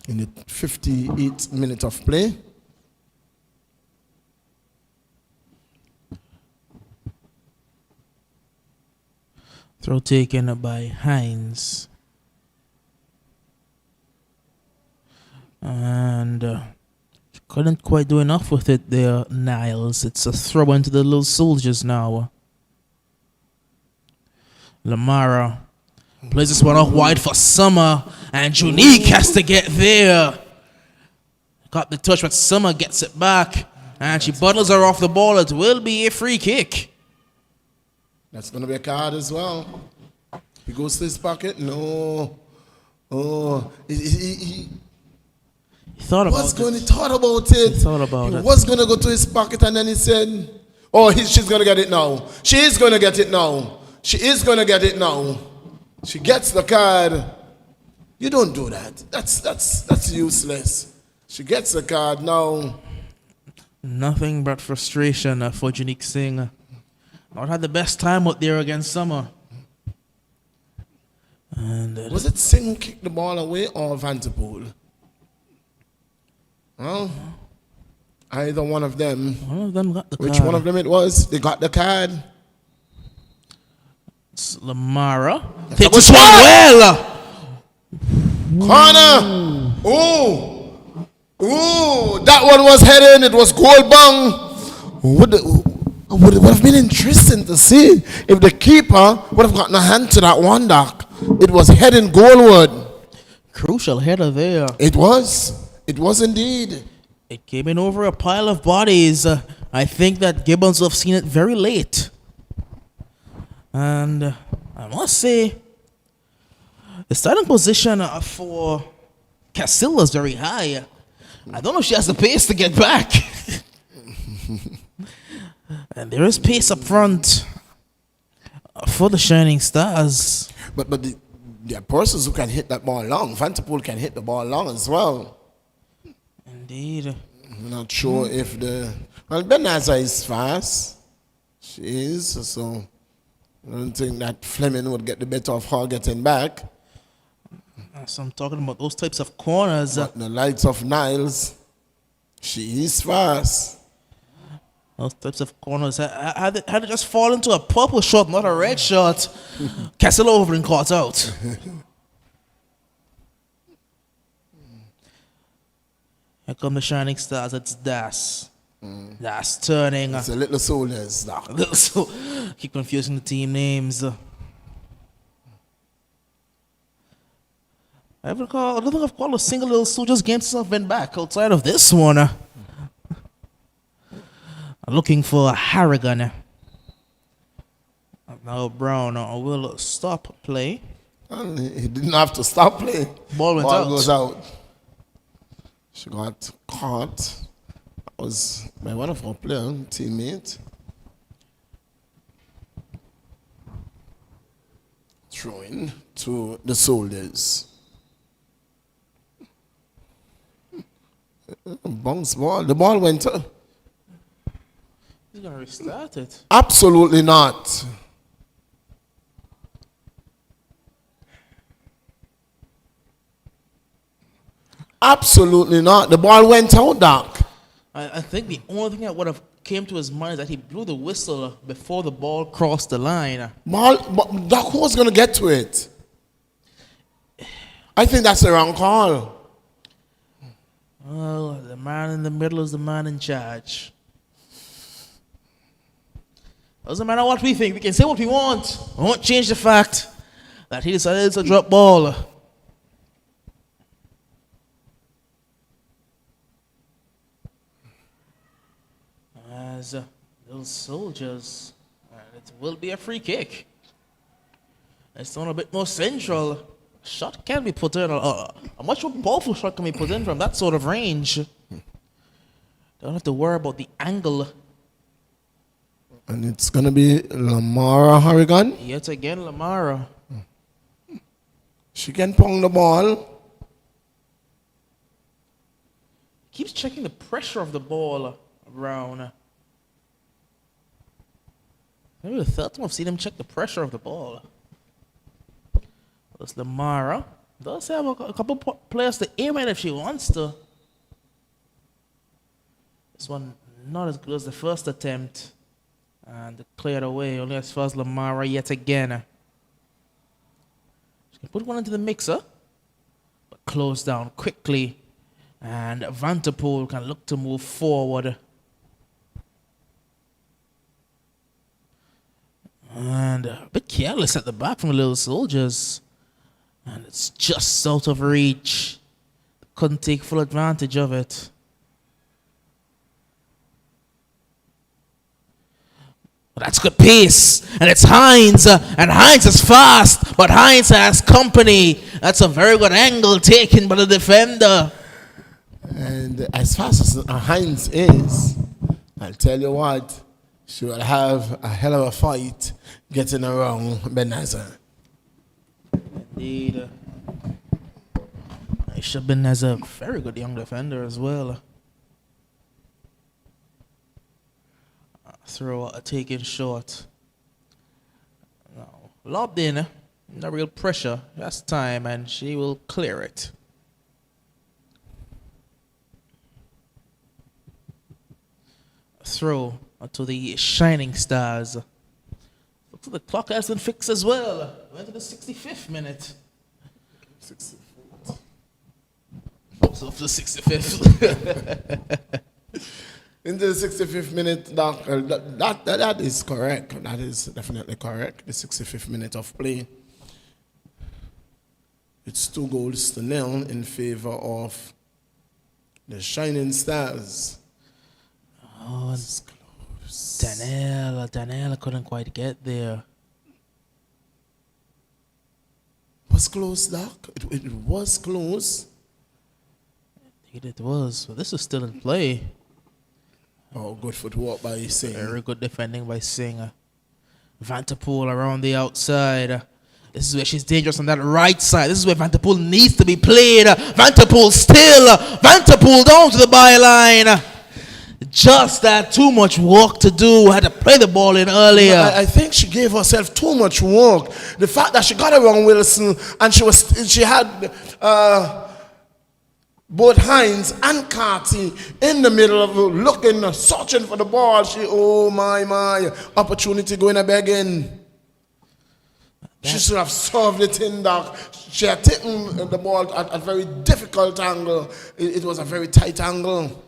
in the 58th minute of play. Throw taken by Hines. And couldn't quite do enough with it there, Niles. It's a throw into the Little Soldiers now. Lamara plays this one off wide for Summer, and Junique has to get there. Got the touch, but Summer gets it back, and she bundles her off the ball. It will be a free kick. That's going to be a card as well. He goes to his pocket. No. He thought about it. He thought about it. He thought about it. He was going to go to his pocket, and then he said, she's going to get it now. She is going to get it now. She is going to get it now. She gets the card. You don't do that. That's useless. She gets the card now. Nothing but frustration for Junique Singh. Not had the best time out there against Summer. And was it Singh who kicked the ball away or Vanterpool? Well, either one of them. One of them got the card. Which one of them it was? They got the card. It's Lamara. Takes this one well. Corner. Ooh, that one was heading. It was goal bang. Would have been interesting to see if the keeper would have gotten a hand to that one, Doc. It was heading goalward. Crucial header there. It was. It was indeed. It came in over a pile of bodies. I think that Gibbons will have seen it very late. And I must say, the starting position for Casilda is very high. I don't know if she has the pace to get back. And there is pace up front for the Shining Stars. But there are persons who can hit that ball long. Vanterpool can hit the ball long as well. Indeed. I'm not sure if the Well, Benaza is fast. She is. So I don't think that Fleming would get the better of her getting back. So I'm talking about those types of corners. But the likes of Niles, she is fast. Those types of corners. Had it just fall into a purple shot, not a red shot, Castle over and caught out. Here come the Shining Stars. It's Das. Das turning. It's a little soldiers. So, keep confusing the team names. I don't think I've called a single little soldiers game since I've been back outside of this one. Looking for Harrigan. Now Brown will stop play. And he didn't have to stop play. Ball went out. Goes out. She got caught. That was by one of our player, teammate. Throwing to the soldiers. Bounce ball. The ball went up. He's going to restart it. Absolutely not. Absolutely not. The ball went out, Doc. I think the only thing that would have came to his mind is that he blew the whistle before the ball crossed the line. Doc, who was going to get to it? I think that's the wrong call. Well, the man in the middle is the man in charge. Doesn't matter what we think. We can say what we want. We won't change the fact that he decided to drop ball. As those soldiers, it will be a free kick. It's on a bit more central. Shot can be put in. A much more powerful shot can be put in from that sort of range. Don't have to worry about the angle. And it's going to be Lamara Harrigan. Yet again, Lamara. She can pound the ball. Keeps checking the pressure of the ball around. Maybe the third time I've seen him check the pressure of the ball. That's Lamara. Does have a couple players to aim at if she wants to. This one not as good as the first attempt. And cleared away only as far as Lamara yet again. She can put one into the mixer, but close down quickly. And Vanterpool can look to move forward. And a bit careless at the back from the little soldiers. And it's just out of reach. Couldn't take full advantage of it. But that's good pace. And it's Hines. And Hines is fast. But Hines has company. That's a very good angle taken by the defender. And as fast as Hines is, I'll tell you what, she will have a hell of a fight getting around Benaza. Indeed. Aisha Benaza, a very good young defender as well. Throw a taken shot. No. Lobbed in. No real pressure. Just time, and she will clear it. Throw to the Shining Stars. Looks like the clock has been fixed as well. Went to the 65th minute. 65th. So for the 65th. Into the 65th minute, that is correct. That is definitely correct. The 65th minute of play. It's 2-0 in favor of the Shining Stars. Oh, it's close. Daniela couldn't quite get there. Was close, Doc. It was close. Indeed it was. But this is still in play. Oh, good footwork by Singh. Very good defending by Singh. Vanterpool around the outside. This is where she's dangerous on that right side. This is where Vanterpool needs to be played. Vanterpool still. Vanterpool down to the byline. just had too much work to do. Had to play the ball in earlier. I think she gave herself too much work. The fact that she got around Wilson and she had both Hines and Carty in the middle of looking, searching for the ball. Oh my, opportunity going a begging. She should have served it in Doc. She had taken the ball at a very difficult angle. It was a very tight angle.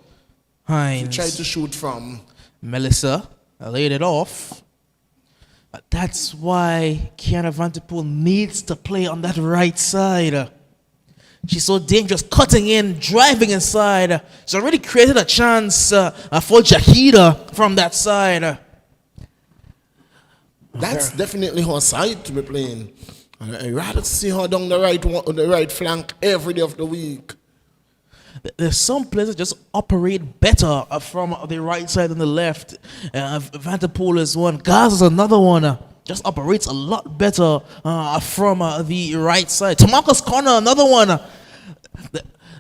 Hines She tried to shoot from. Melissa laid it off. But that's why Kiana Vanderpool needs to play on that right side. She's so dangerous, cutting in, driving inside. She's already created a chance for Jakita from that side. That's definitely her side to be playing. I'd rather see her down the right flank every day of the week. There's some players that just operate better from the right side than the left. Vanderpool is one. Gaz is another one. Just operates a lot better from the right side. Tamarcus Connor, another one.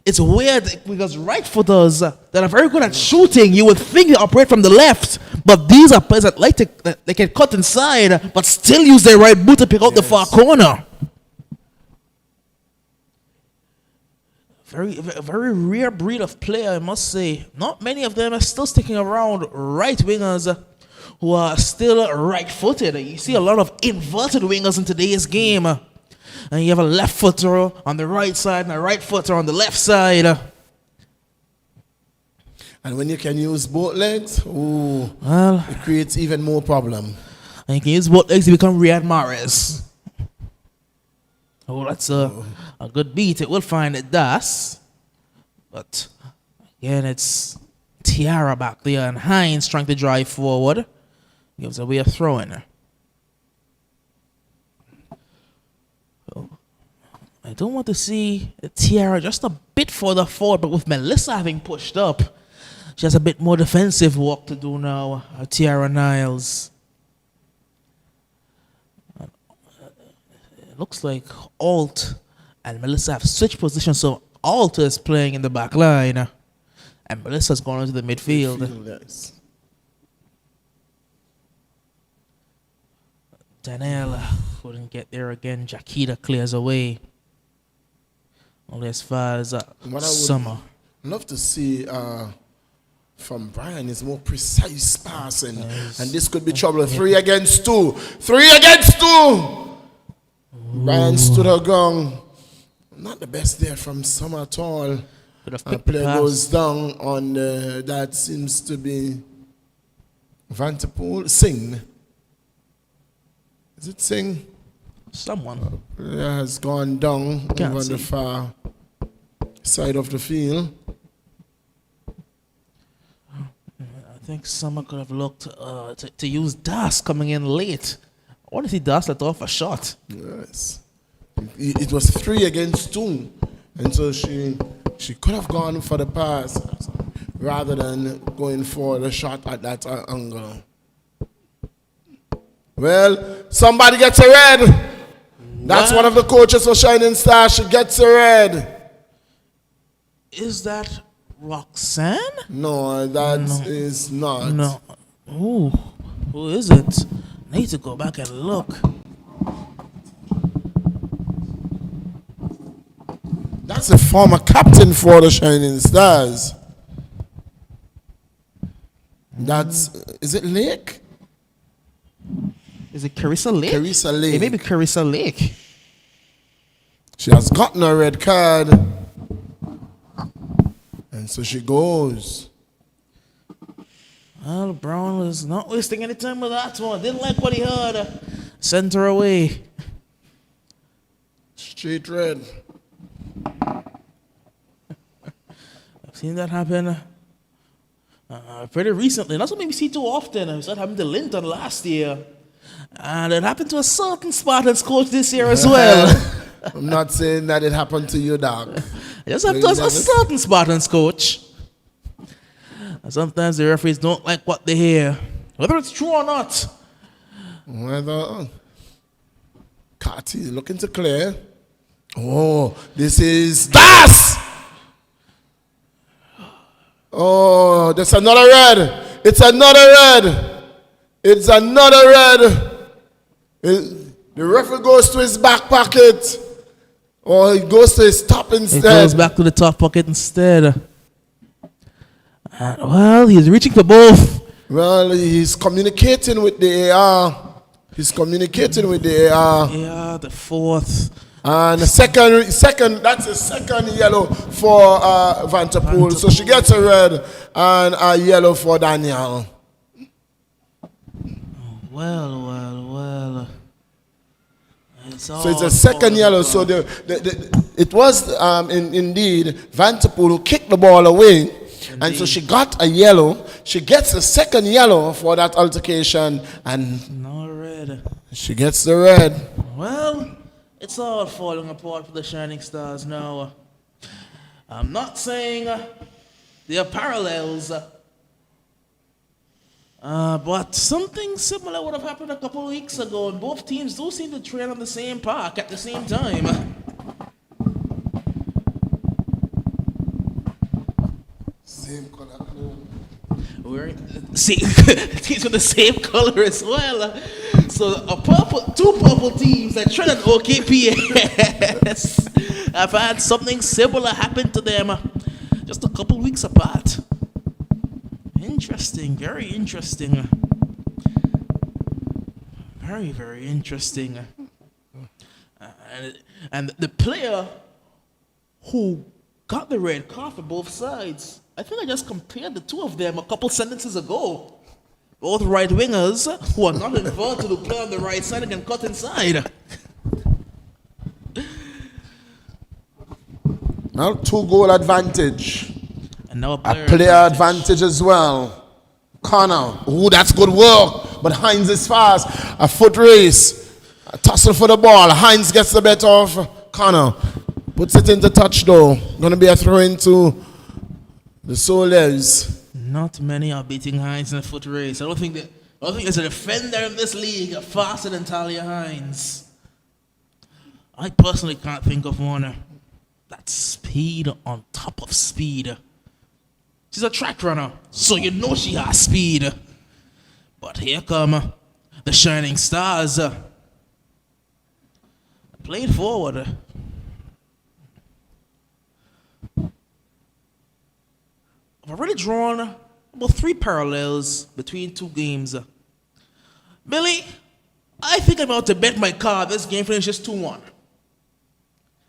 It's weird because right footers that are very good at shooting, you would think they operate from the left, but these are players that they can cut inside, but still use their right boot to pick out the far corner. Very rare breed of player, I must say. Not many of them are still sticking around. Right wingers who are still right-footed. You see a lot of inverted wingers in today's game. And you have a left footer on the right side and a right footer on the left side. And when you can use both legs, it creates even more problem. And you can use both legs to become Riyad Mahrez. Oh, that's a good beat. It will find it Das. But again, it's Tiara back there and Hines trying to drive forward. Gives away a throw-in. I don't want to see Tiara just a bit further forward, but with Melissa having pushed up, she has a bit more defensive work to do now, Tiara Niles. It looks like Alt and Melissa have switched positions, so Alt is playing in the back line, and Melissa's gone into the midfield. Yes. Danielle couldn't get there again. Jakita clears away. Only as far as Summer. Love to see from Brian is more precise passing. Yes. And this could be trouble. 3 against 2. 3 against 2! Ooh. Brian stood her ground. Not the best there from Summer at all. Player goes down on that seems to be Vanderpool. Singh. Is it Singh? Someone has gone down over the far side of the field. I think Summer could have looked to use Das coming in late. I want to see Das let off a shot. Yes. It was 3 against 2. And so she could have gone for the pass rather than going for the shot at that angle. Well, somebody gets a red. That's one of the coaches for Shining Star. She gets a red. Is that Roxanne? No, that is not. No. Ooh, who is it? I need to go back and look. That's a former captain for the Shining Stars. Is it Lake? Is it Carissa Lake? Carissa Lake. It may be Carissa Lake. She has gotten a red card. And so she goes. Well, Brown was not wasting any time with that one. Didn't like what he heard. Sent her away. Straight red. I've seen that happen pretty recently. Not something we see too often. I saw it happen to Linton last year. And it happened to a certain Spartans coach this year as well. I'm not saying that it happened to you, Doc. It just happened to a certain Spartans coach. And sometimes the referees don't like what they hear, whether it's true or not. Whether Carty looking to clear. Oh, this is Das! Oh, that's another red. It's another red. It's another red. The referee goes to his back pocket. Or he goes to his top instead. It goes back to the top pocket instead. Well, he's reaching for both. Well, he's communicating with the AR. He's communicating with the AR. Yeah, the fourth. And the second, that's the second yellow for Vanterpool. So she gets a red and a yellow for Daniel. Well. So it's a second yellow. So it was indeed Vanterpool who kicked the ball away. Indeed. And so she got a yellow. She gets a second yellow for that altercation. And no red. She gets the red. Well, it's all falling apart for the Shining Stars now. I'm not saying there are parallels. But something similar would have happened a couple of weeks ago, and both teams do seem to train on the same park at the same time. Same color. We're teams with the same color as well. So two purple teams that train at OKPS have had something similar happen to them just a couple weeks apart. Interesting, very interesting. Very, very interesting. And the player who got the red card for both sides, I think I just compared the two of them a couple sentences ago. Both right wingers who are not involved to play on the right side and can cut inside. Well, 2-goal advantage. And now a player advantage as well. Connor. Ooh, that's good work. But Hines is fast. A foot race. A tussle for the ball. Hines gets the better of Connor. Puts it into touch though. Going to be a throw into the Solers. Not many are beating Hines in a foot race. I don't think there's a defender in this league faster than Talia Hines. I personally can't think of one. That's speed on top of speed. She's a track runner, so you know she has speed. But here come the Shining Stars. Played forward. I've already drawn about 3 parallels between 2 games. Billy, I think I'm about to bet my card this game finishes 2-1.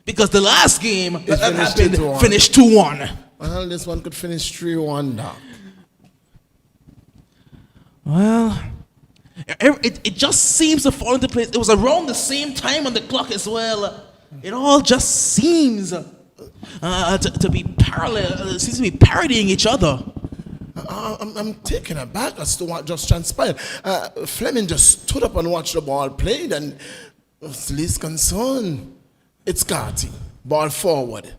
Because the last game that happened finished 2-1. Well, this one could finish 3-1 now. Well, it just seems to fall into place. It was around the same time on the clock as well. It all just seems to be parallel. It seems to be parodying each other. I'm taken aback as to what just transpired. Fleming just stood up and watched the ball played, and was least concerned. It's Carty. Ball forward.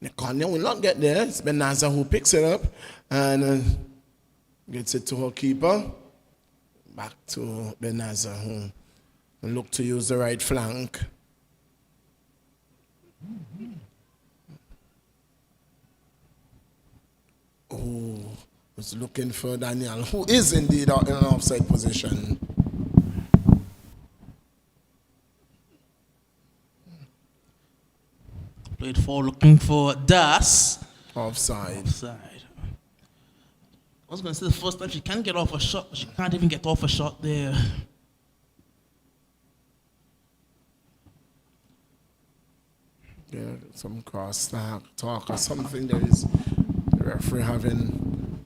The corner will not get there. It's Benaza who picks it up and gets it to her keeper. Back to Benaza who will look to use the right flank. Oh, was looking for Daniel, who is indeed in an offside position. Played for looking for Das. Offside. I was going to say the first time she can get off a shot, but she can't even get off a shot there. Yeah, some cross talk or something. There is the referee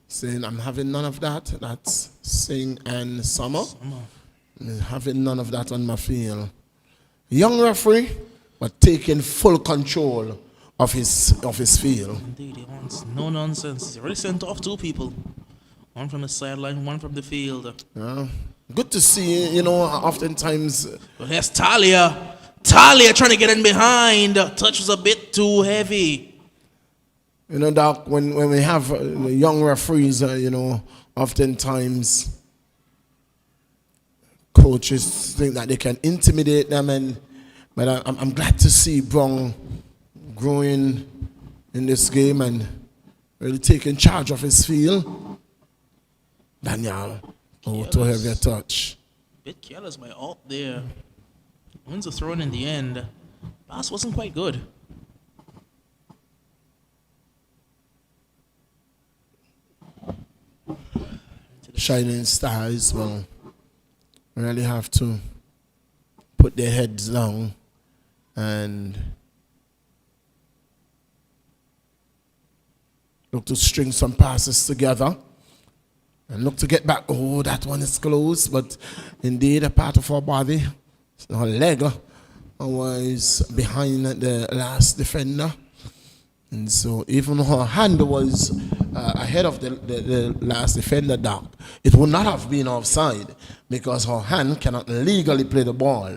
saying, I'm having none of that. That's Singh and Summer. I'm having none of that on my field. Young referee, but taking full control of his field. Indeed, he wants no nonsense. He's already sent off 2 people. One from the sideline, one from the field. Yeah. Good to see, oftentimes. Well, here's Talia. Talia trying to get in behind. Touch was a bit too heavy. Doc, when we have young referees, oftentimes coaches think that they can intimidate them, but I'm glad to see Brown growing in this game and really taking charge of his field. Daniel, too heavy a touch. Bit careless by Alt there. Wins a throw in the end. Pass wasn't quite good. Shining Stars will really have to put their heads down and look to string some passes together and look to get back. Oh, that one is close, but indeed a part of our body, our leg, was behind the last defender. And so even her hand was ahead of the last defender, Doc, it would not have been offside because her hand cannot legally play the ball.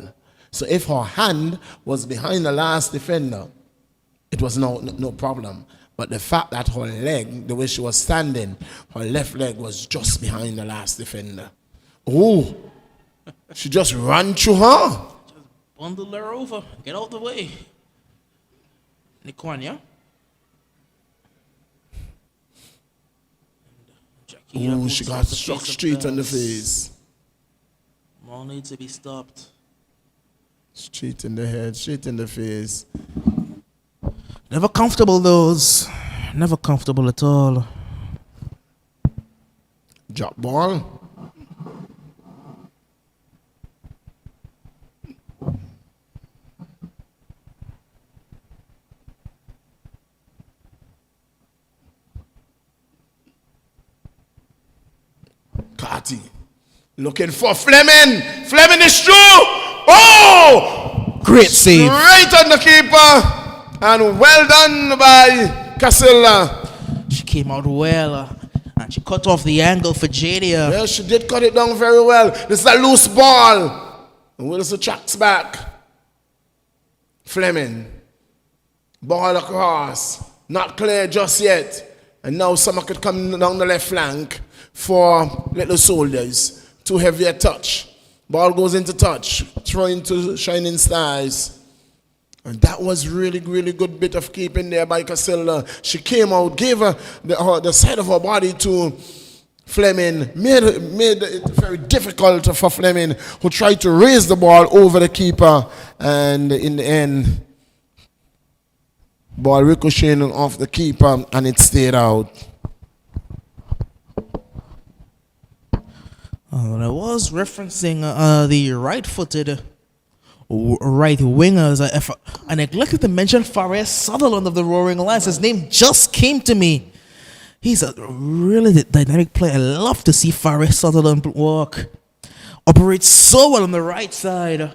So if her hand was behind the last defender, it was no problem. But the fact that her leg, the way she was standing, her left leg was just behind the last defender. Oh, she just ran through her. Just bundled her over. Get out the way. Nikwanya. Oh, she got struck straight on the face. Ball needs to be stopped. Straight in the head, straight in the face. Never comfortable, those. Never comfortable at all. Drop ball. Carty looking for Fleming. Fleming is through. Oh! Great save. Right on the keeper. And well done by Casilla. She came out well. And she cut off the angle for Jadia. Yeah, she did cut it down very well. This is a loose ball. And Wilson tracks back. Fleming. Ball across. Not clear just yet. And now someone could come down the left flank for Little Soldiers. Too heavy a touch. Ball goes into touch. Throw into Shining Stars. And that was really good bit of keeping there by Casilla. She came out, gave her the side of her body to Fleming, made it very difficult for Fleming, who tried to raise the ball over the keeper. And in the end, ball ricocheting off the keeper and it stayed out. I was referencing the right-footed right wingers. I neglected to mention Fares Sutherland of the Roaring Lions. His name just came to me. He's a really dynamic player. I love to see Fares Sutherland work. Operates so well on the right side.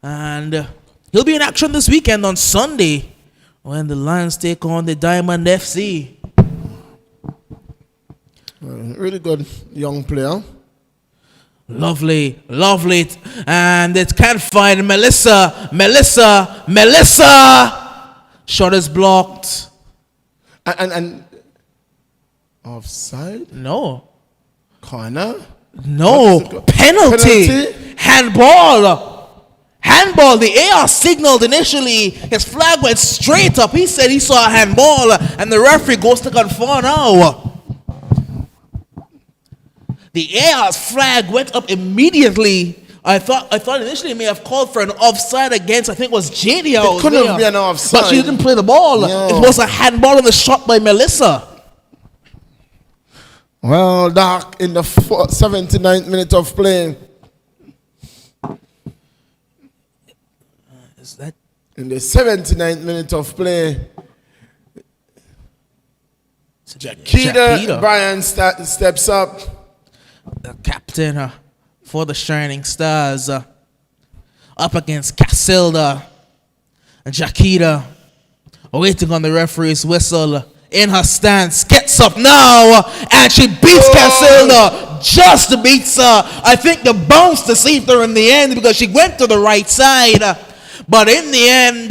And he'll be in action this weekend on Sunday when the Lions take on the Diamond FC. Really good young player. Lovely. And it can't find Melissa. Shot is blocked. And offside? No. Corner? No. Penalty. Handball. The AR signaled initially. His flag went straight up. He said he saw a handball. And the referee goes to confirm now. The AR's flag went up immediately. I thought initially it may have called for an offside against, I think it was JD. It couldn't have been an offside. But she didn't play the ball. No. It was a handball on the shot by Melissa. Well, Doc, in the 79th minute of play. Is that? In the 79th minute of play, Jaquita Bryan steps up. The captain for the Shining Stars up against Casilda. And Jaquita waiting on the referee's whistle in her stance, gets up now and she beats Casilda, just beats her. I think the bounce deceived her in the end because she went to the right side, but in the end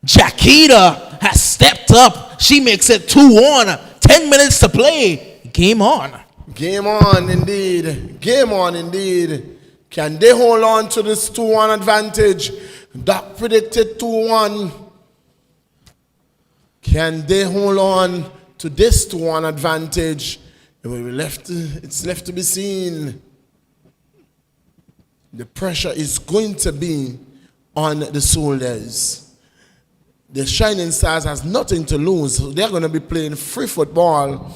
Jaquita has stepped up. She makes it 2-1. 10 minutes to play. Game on. Game on indeed. Can they hold on to this 2-1 advantage? Doc predicted 2-1. Can they hold on to this 2-1 advantage. It's left to be seen. The pressure is going to be on the Soldiers. The Shining Stars has nothing to lose. They're going to be playing free football.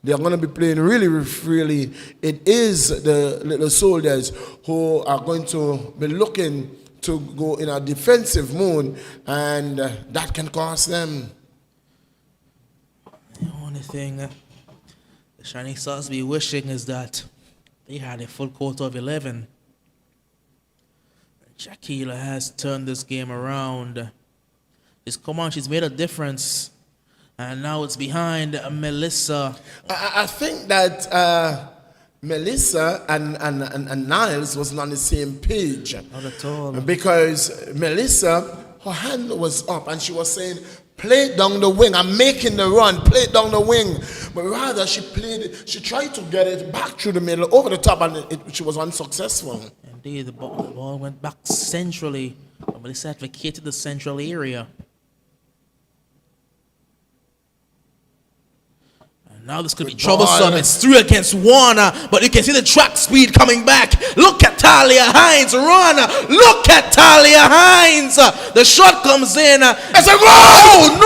They're going to be playing really, really freely. It is the little Soldiers who are going to be looking to go in a defensive mode, and that can cost them. The only thing the Shining Stars be wishing is that they had a full court of 11. Shaquila has turned this game around. She's made a difference. And now it's behind Melissa. I think that Melissa and Niles wasn't on the same page. Not at all. Because Melissa, her hand was up and she was saying, play it down the wing. I'm making the run. Play it down the wing. But rather, she tried to get it back through the middle, over the top, and she was unsuccessful. Indeed, the ball went back centrally. Melissa advocated the central area. Now this could be troublesome. It's 3 against 1, but you can see the track speed coming back. Look at Talia Hines run. Look at Talia Hines. The shot comes in. It's a goal. Oh,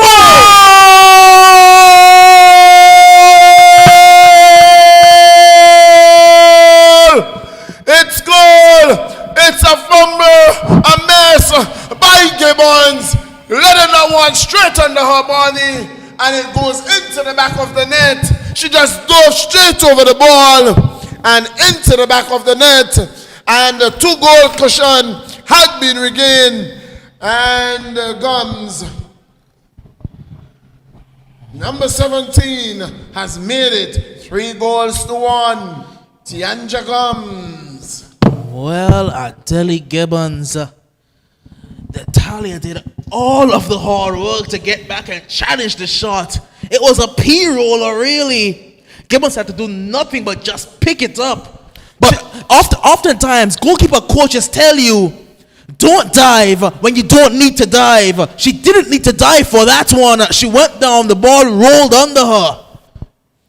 no. It's goal. It's a fumble, a mess by Gibbons. Letting that one straight under her body. And it goes into the back of the net. She just dove straight over the ball and into the back of the net. And the 2-goal cushion had been regained. And Gums, number 17, has made it 3-1. Tianja Gums. Well, I tell you, Gibbons, Talia did all of the hard work to get back and challenge the shot. It was a P-roller, really. Gibbons had to do nothing but just pick it up. But oftentimes, goalkeeper coaches tell you, don't dive when you don't need to dive. She didn't need to dive for that one. She went down, the ball rolled under her.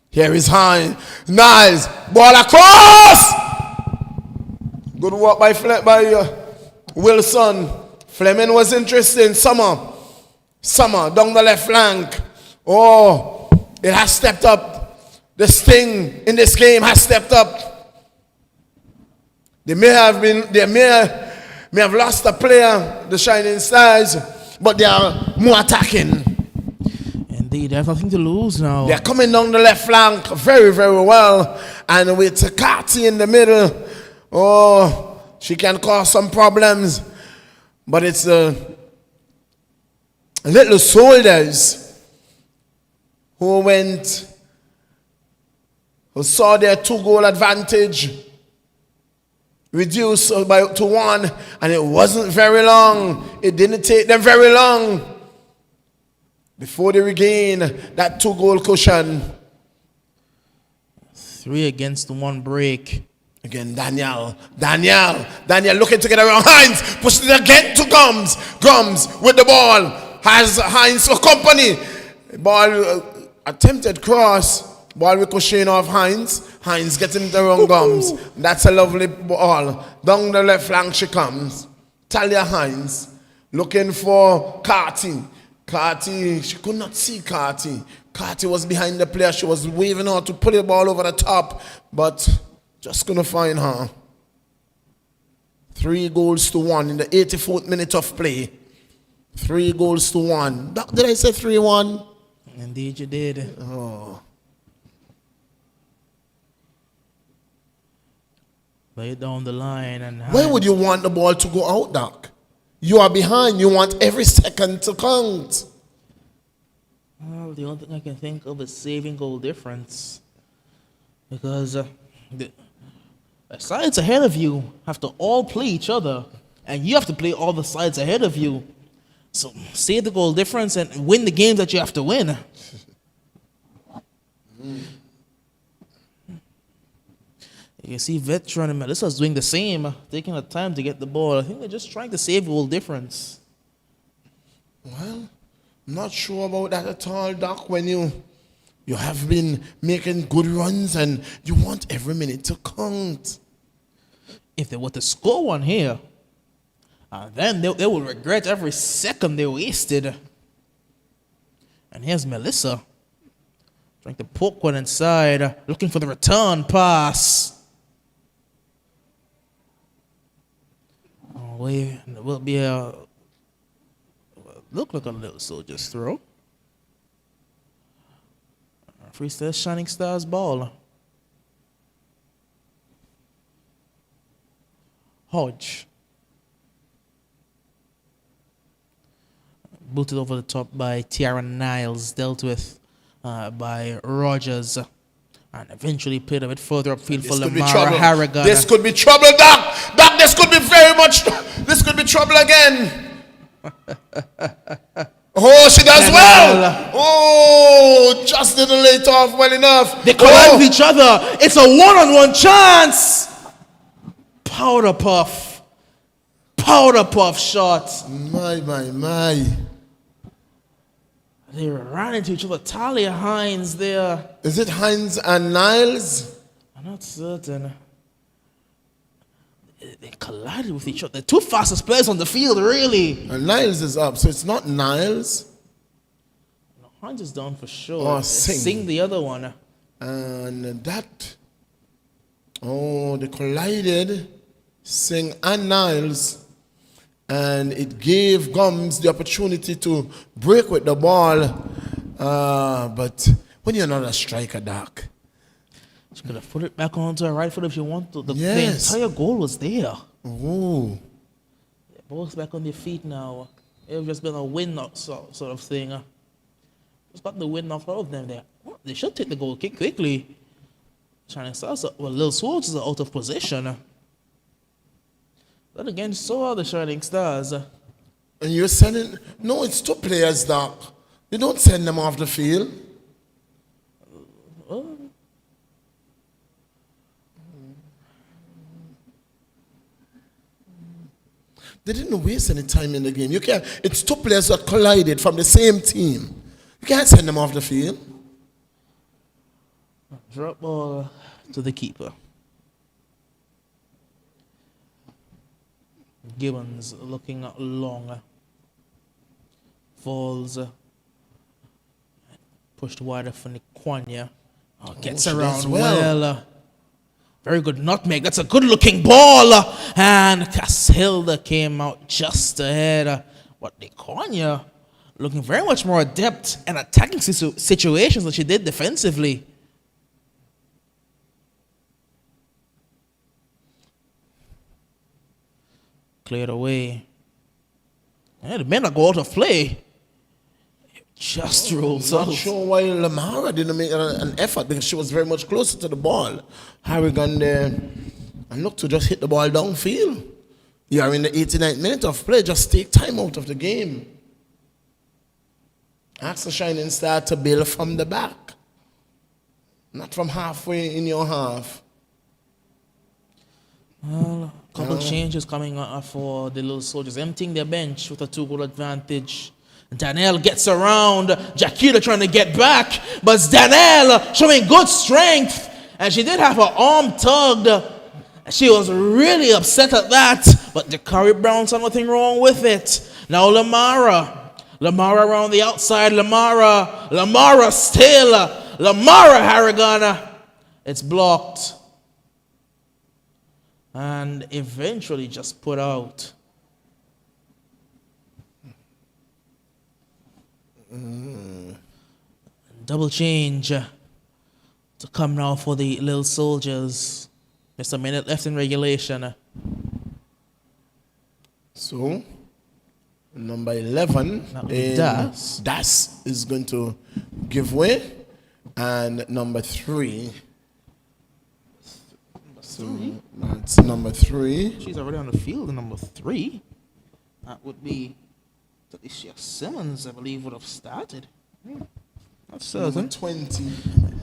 Here is Hines. Nice. Ball across. Good work by Wilson. Fleming was interesting. Summer down the left flank. Oh, it has stepped up. The sting in this game has stepped up. They may have lost a player, the Shining Stars, but they are more attacking. Indeed, they have nothing to lose now. They're coming down the left flank very, very well. And with Takati in the middle, oh, she can cause some problems. But it's the little Soldiers who saw their 2-goal advantage reduced to 1, and it wasn't very long. It didn't take them very long before they regained that 2-goal cushion. 3 against 1 break. Again, Daniel looking to get around Hines, pushing it again to Gums. Gums with the ball, has Hines for company. Ball, attempted cross, ball ricocheting off Hines. Hines getting the wrong Gums. That's a lovely ball. Down the left flank she comes. Talia Hines looking for Carty. Carty, she could not see Carty. Carty was behind the player. She was waving her to put the ball over the top, but just gonna find her. 3-1 in the 84th minute of play. 3-1. Did I say 3-1? Indeed, you did. Oh. Lay it down the line and. Where would you want the ball to go out, Doc? You are behind. You want every second to count. Well, the only thing I can think of is saving goal difference, because the sides ahead of you have to all play each other, and you have to play all the sides ahead of you. So save the goal difference and win the games that you have to win. You see Veteran and Melissa's doing the same, taking the time to get the ball. I think they're just trying to save goal difference. Well, not sure about that at all, Doc. When you You have been making good runs and you want every minute to count. If they were to score one here, then they will regret every second they wasted. And here's Melissa trying to poke one inside, looking for the return pass. It will be look like a little soldier's throw. Freestyle Shining Stars ball. Hodge. Booted over the top by Tiara Niles, dealt with by Rogers, and eventually played a bit further upfield for Lamara Harrigan. This could be trouble, Doc. Doc, this could be very much. This could be trouble again. Oh, she does well. Oh, just didn't lay it off well enough. They collide with each other. It's a one-on-one chance. Powder puff shot. My. They ran into each other. Talia Hines there. Is it Hines and Niles? I'm not certain. They collided with each other. The two fastest players on the field, really. And Niles is up, so it's not Niles. No, Hines is down for sure. Oh, Singh the other one. And that. Oh, they collided. Singh and Niles. And it gave Gums the opportunity to break with the ball. But when you're not a striker, Doc. She could have put it back onto her right foot if you want to. The Yes. entire goal was there. Oh. They're both back on their feet now. It's just been a win sort of thing. Just got the win knocked out of them there. They should take the goal kick quickly. Shining Stars, Lil Swords is out of position. But again, so are the Shining Stars. And you're sending... No, it's two players, Doc. You don't send them off the field. They didn't waste any time in the game. You can't... It's two players that collided from the same team. You can't send them off the field. Drop ball to the keeper. Gibbons looking long. Falls. Pushed wider for Nikwanya. Gets around well. Very good nutmeg. That's a good looking ball. And Casilda came out just ahead. But Nikwanya looking very much more adept in attacking situations than she did defensively. Cleared away. And the men are go out of play. Just rolls out. Not sure why Lamara didn't make an effort because she was very much closer to the ball. Harrigan there and look to just hit the ball downfield. You are in the 89th minute of play. Just take time out of the game. Ask the Shining Star to build from the back. Not from halfway in your half. Well, a couple changes coming for the Little Soldiers. Emptying their bench with a 2-goal advantage. Danielle gets around. Jaquita trying to get back. But Danielle showing good strength. And she did have her arm tugged. She was really upset at that. But Dakari Brown saw nothing wrong with it. Now Lamara. Lamara around the outside. Lamara still. Lamara Harrigan. It's blocked. And eventually just put out. Double change to come now for the Little Soldiers. Just a minute left in regulation. So, number 11, Das is going to give way. And number 3. So that's number 3. She's already on the field, number 3. That would be Alicia Simmons, I believe, would have started. That's certain. Number 20.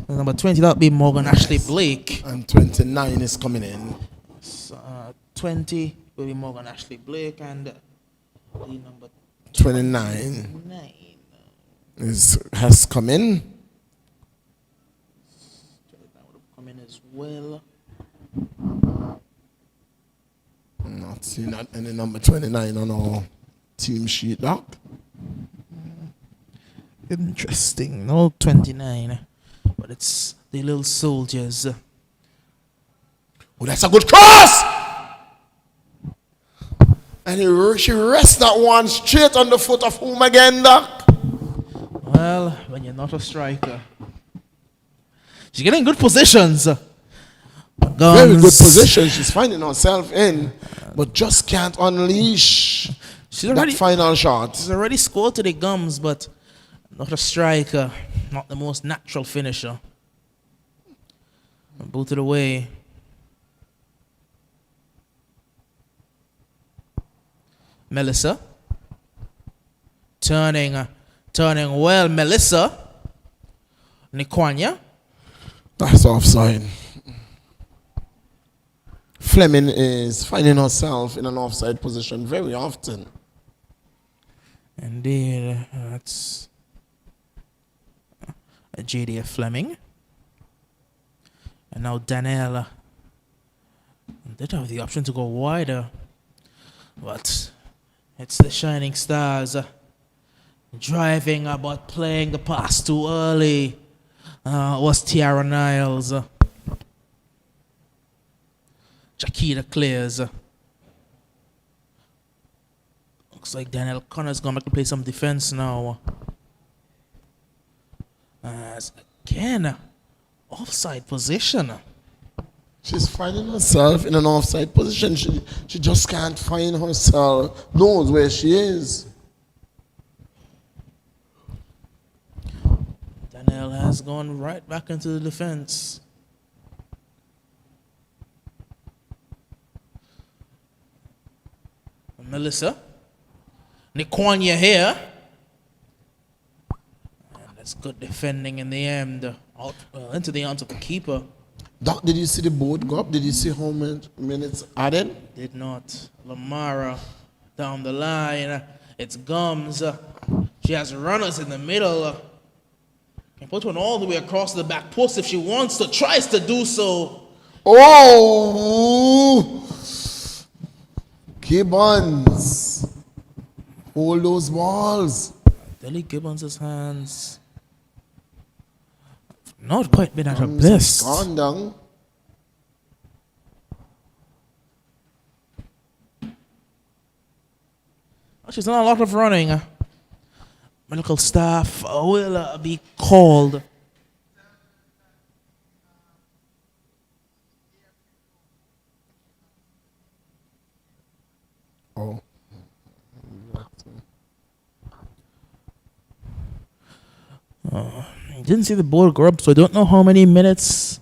Number 20, that would be Morgan Ashley Blake. And 29 is coming in. So, 20 will be Morgan Ashley Blake, and the number 29 has come in. coming as well. I'm not seeing that any number 29 on our team sheet, Doc. Interesting. No 29, but it's the little soldiers. Oh, that's a good cross! And she rests that one straight on the foot of whom again, Doc? Well, when you're not a striker. She's getting good positions. Very good position she's finding herself in, but just can't unleash that final shot. She's already scored to the gums, but not a striker. Not the most natural finisher. Booted away. Melissa. Turning well. Melissa. Nikwanya. That's offside. Fleming is finding herself in an offside position very often. Indeed. That's JDF Fleming. And now Daniela. Did have the option to go wider. But it's the Shining Stars driving but playing the pass too early. Was Tiara Niles. Jakita clears. Looks like Daniel Connor's going to play some defense now. Again, offside position. She's finding herself in an offside position. She just can't find herself, knows where she is. Danielle has gone right back into the defense. Melissa. Nikwanya here. And that's good defending in the end. Out, into the arms of the keeper. Doc, did you see the board go up? Did you see how many minutes added? Did not. Lamara down the line. It's Gums. She has runners in the middle. Can put one all the way across the back post if she wants to. Tries to do so. Oh! Gibbons. Hold those balls. Delhi Gibbons' hands. Not quite been at her best. Gone down. She's done a lot of running. Medical staff will be called. Oh. Didn't see the board go up, so I don't know how many minutes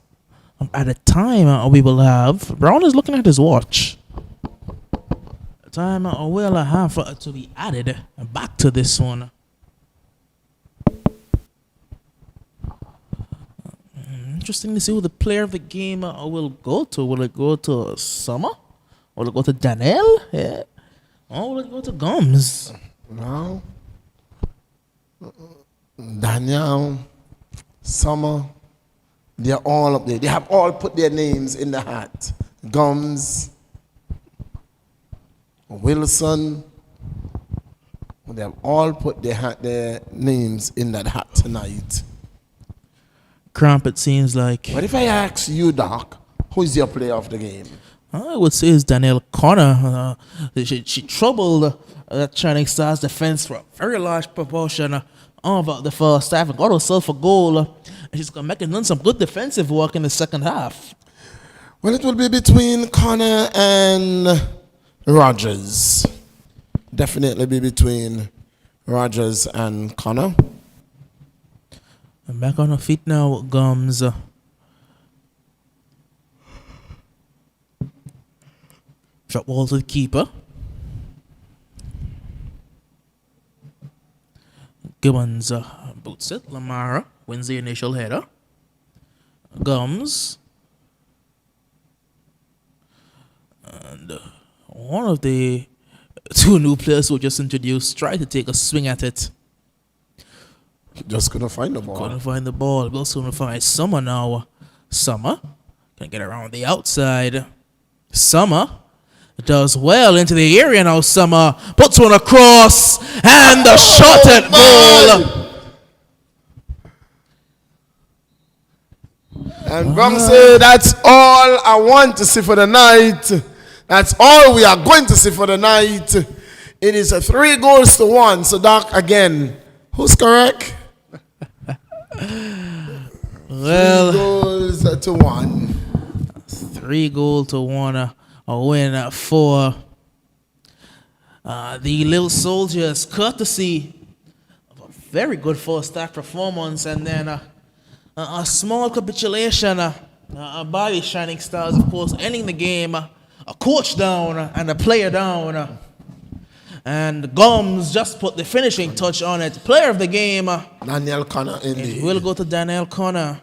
at a time we will have. Brown is looking at his watch. Time will have to be added back to this one. Interesting to see who the player of the game will go to. Will it go to Summer? Will it go to Danielle? Yeah. Or will it go to Gums? No. Danielle, Summer, they're all up there. They have all put their names in the hat. Gums, Wilson, they have all put their names in that hat tonight. Cramp, it seems like. But if I ask you, Doc, who is your player of the game? I would say it's Danielle Connor. She troubled that Shining Stars defense for a very large proportion of the first half and got herself a goal. And she's going to make some good defensive work in the second half. Well, it will be between Connor and Rogers. Definitely be between Rogers and Connor. And back on her feet now, Gums. Drop ball to the keeper. Gibbons boots it. Lamara wins the initial header. Gums. And one of the two new players who were just introduced tried to take a swing at it. Just couldn't find the ball. Couldn't find the ball. We also couldn't find Summer now. Summer can get around the outside. Summer does well into the area now. Summer puts one across and the shot at goal. And Bronx say, that's all I want to see for the night. That's all we are going to see for the night. It is a 3-1. So, Doc, again, who's correct? Well, 3-1. 3-1, a win for the Little Soldiers, courtesy of a very good first half performance, and then a small capitulation by the Shining Stars, of course, ending the game. A coach down and a player down. And Gomes just put the finishing touch on it. Player of the game. Daniel Connor, indeed. It will go to Daniel Connor.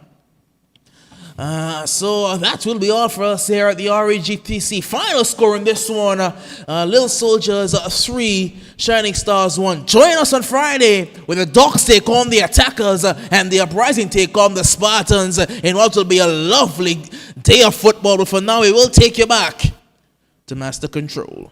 So that will be all for us here at the REGTC. Final score in this one, Little Soldiers 3, Shining Stars 1. Join us on Friday with the Dogs take on the Attackers and the Uprising take on the Spartans in what will be a lovely day of football. But for now, we will take you back to Master Control.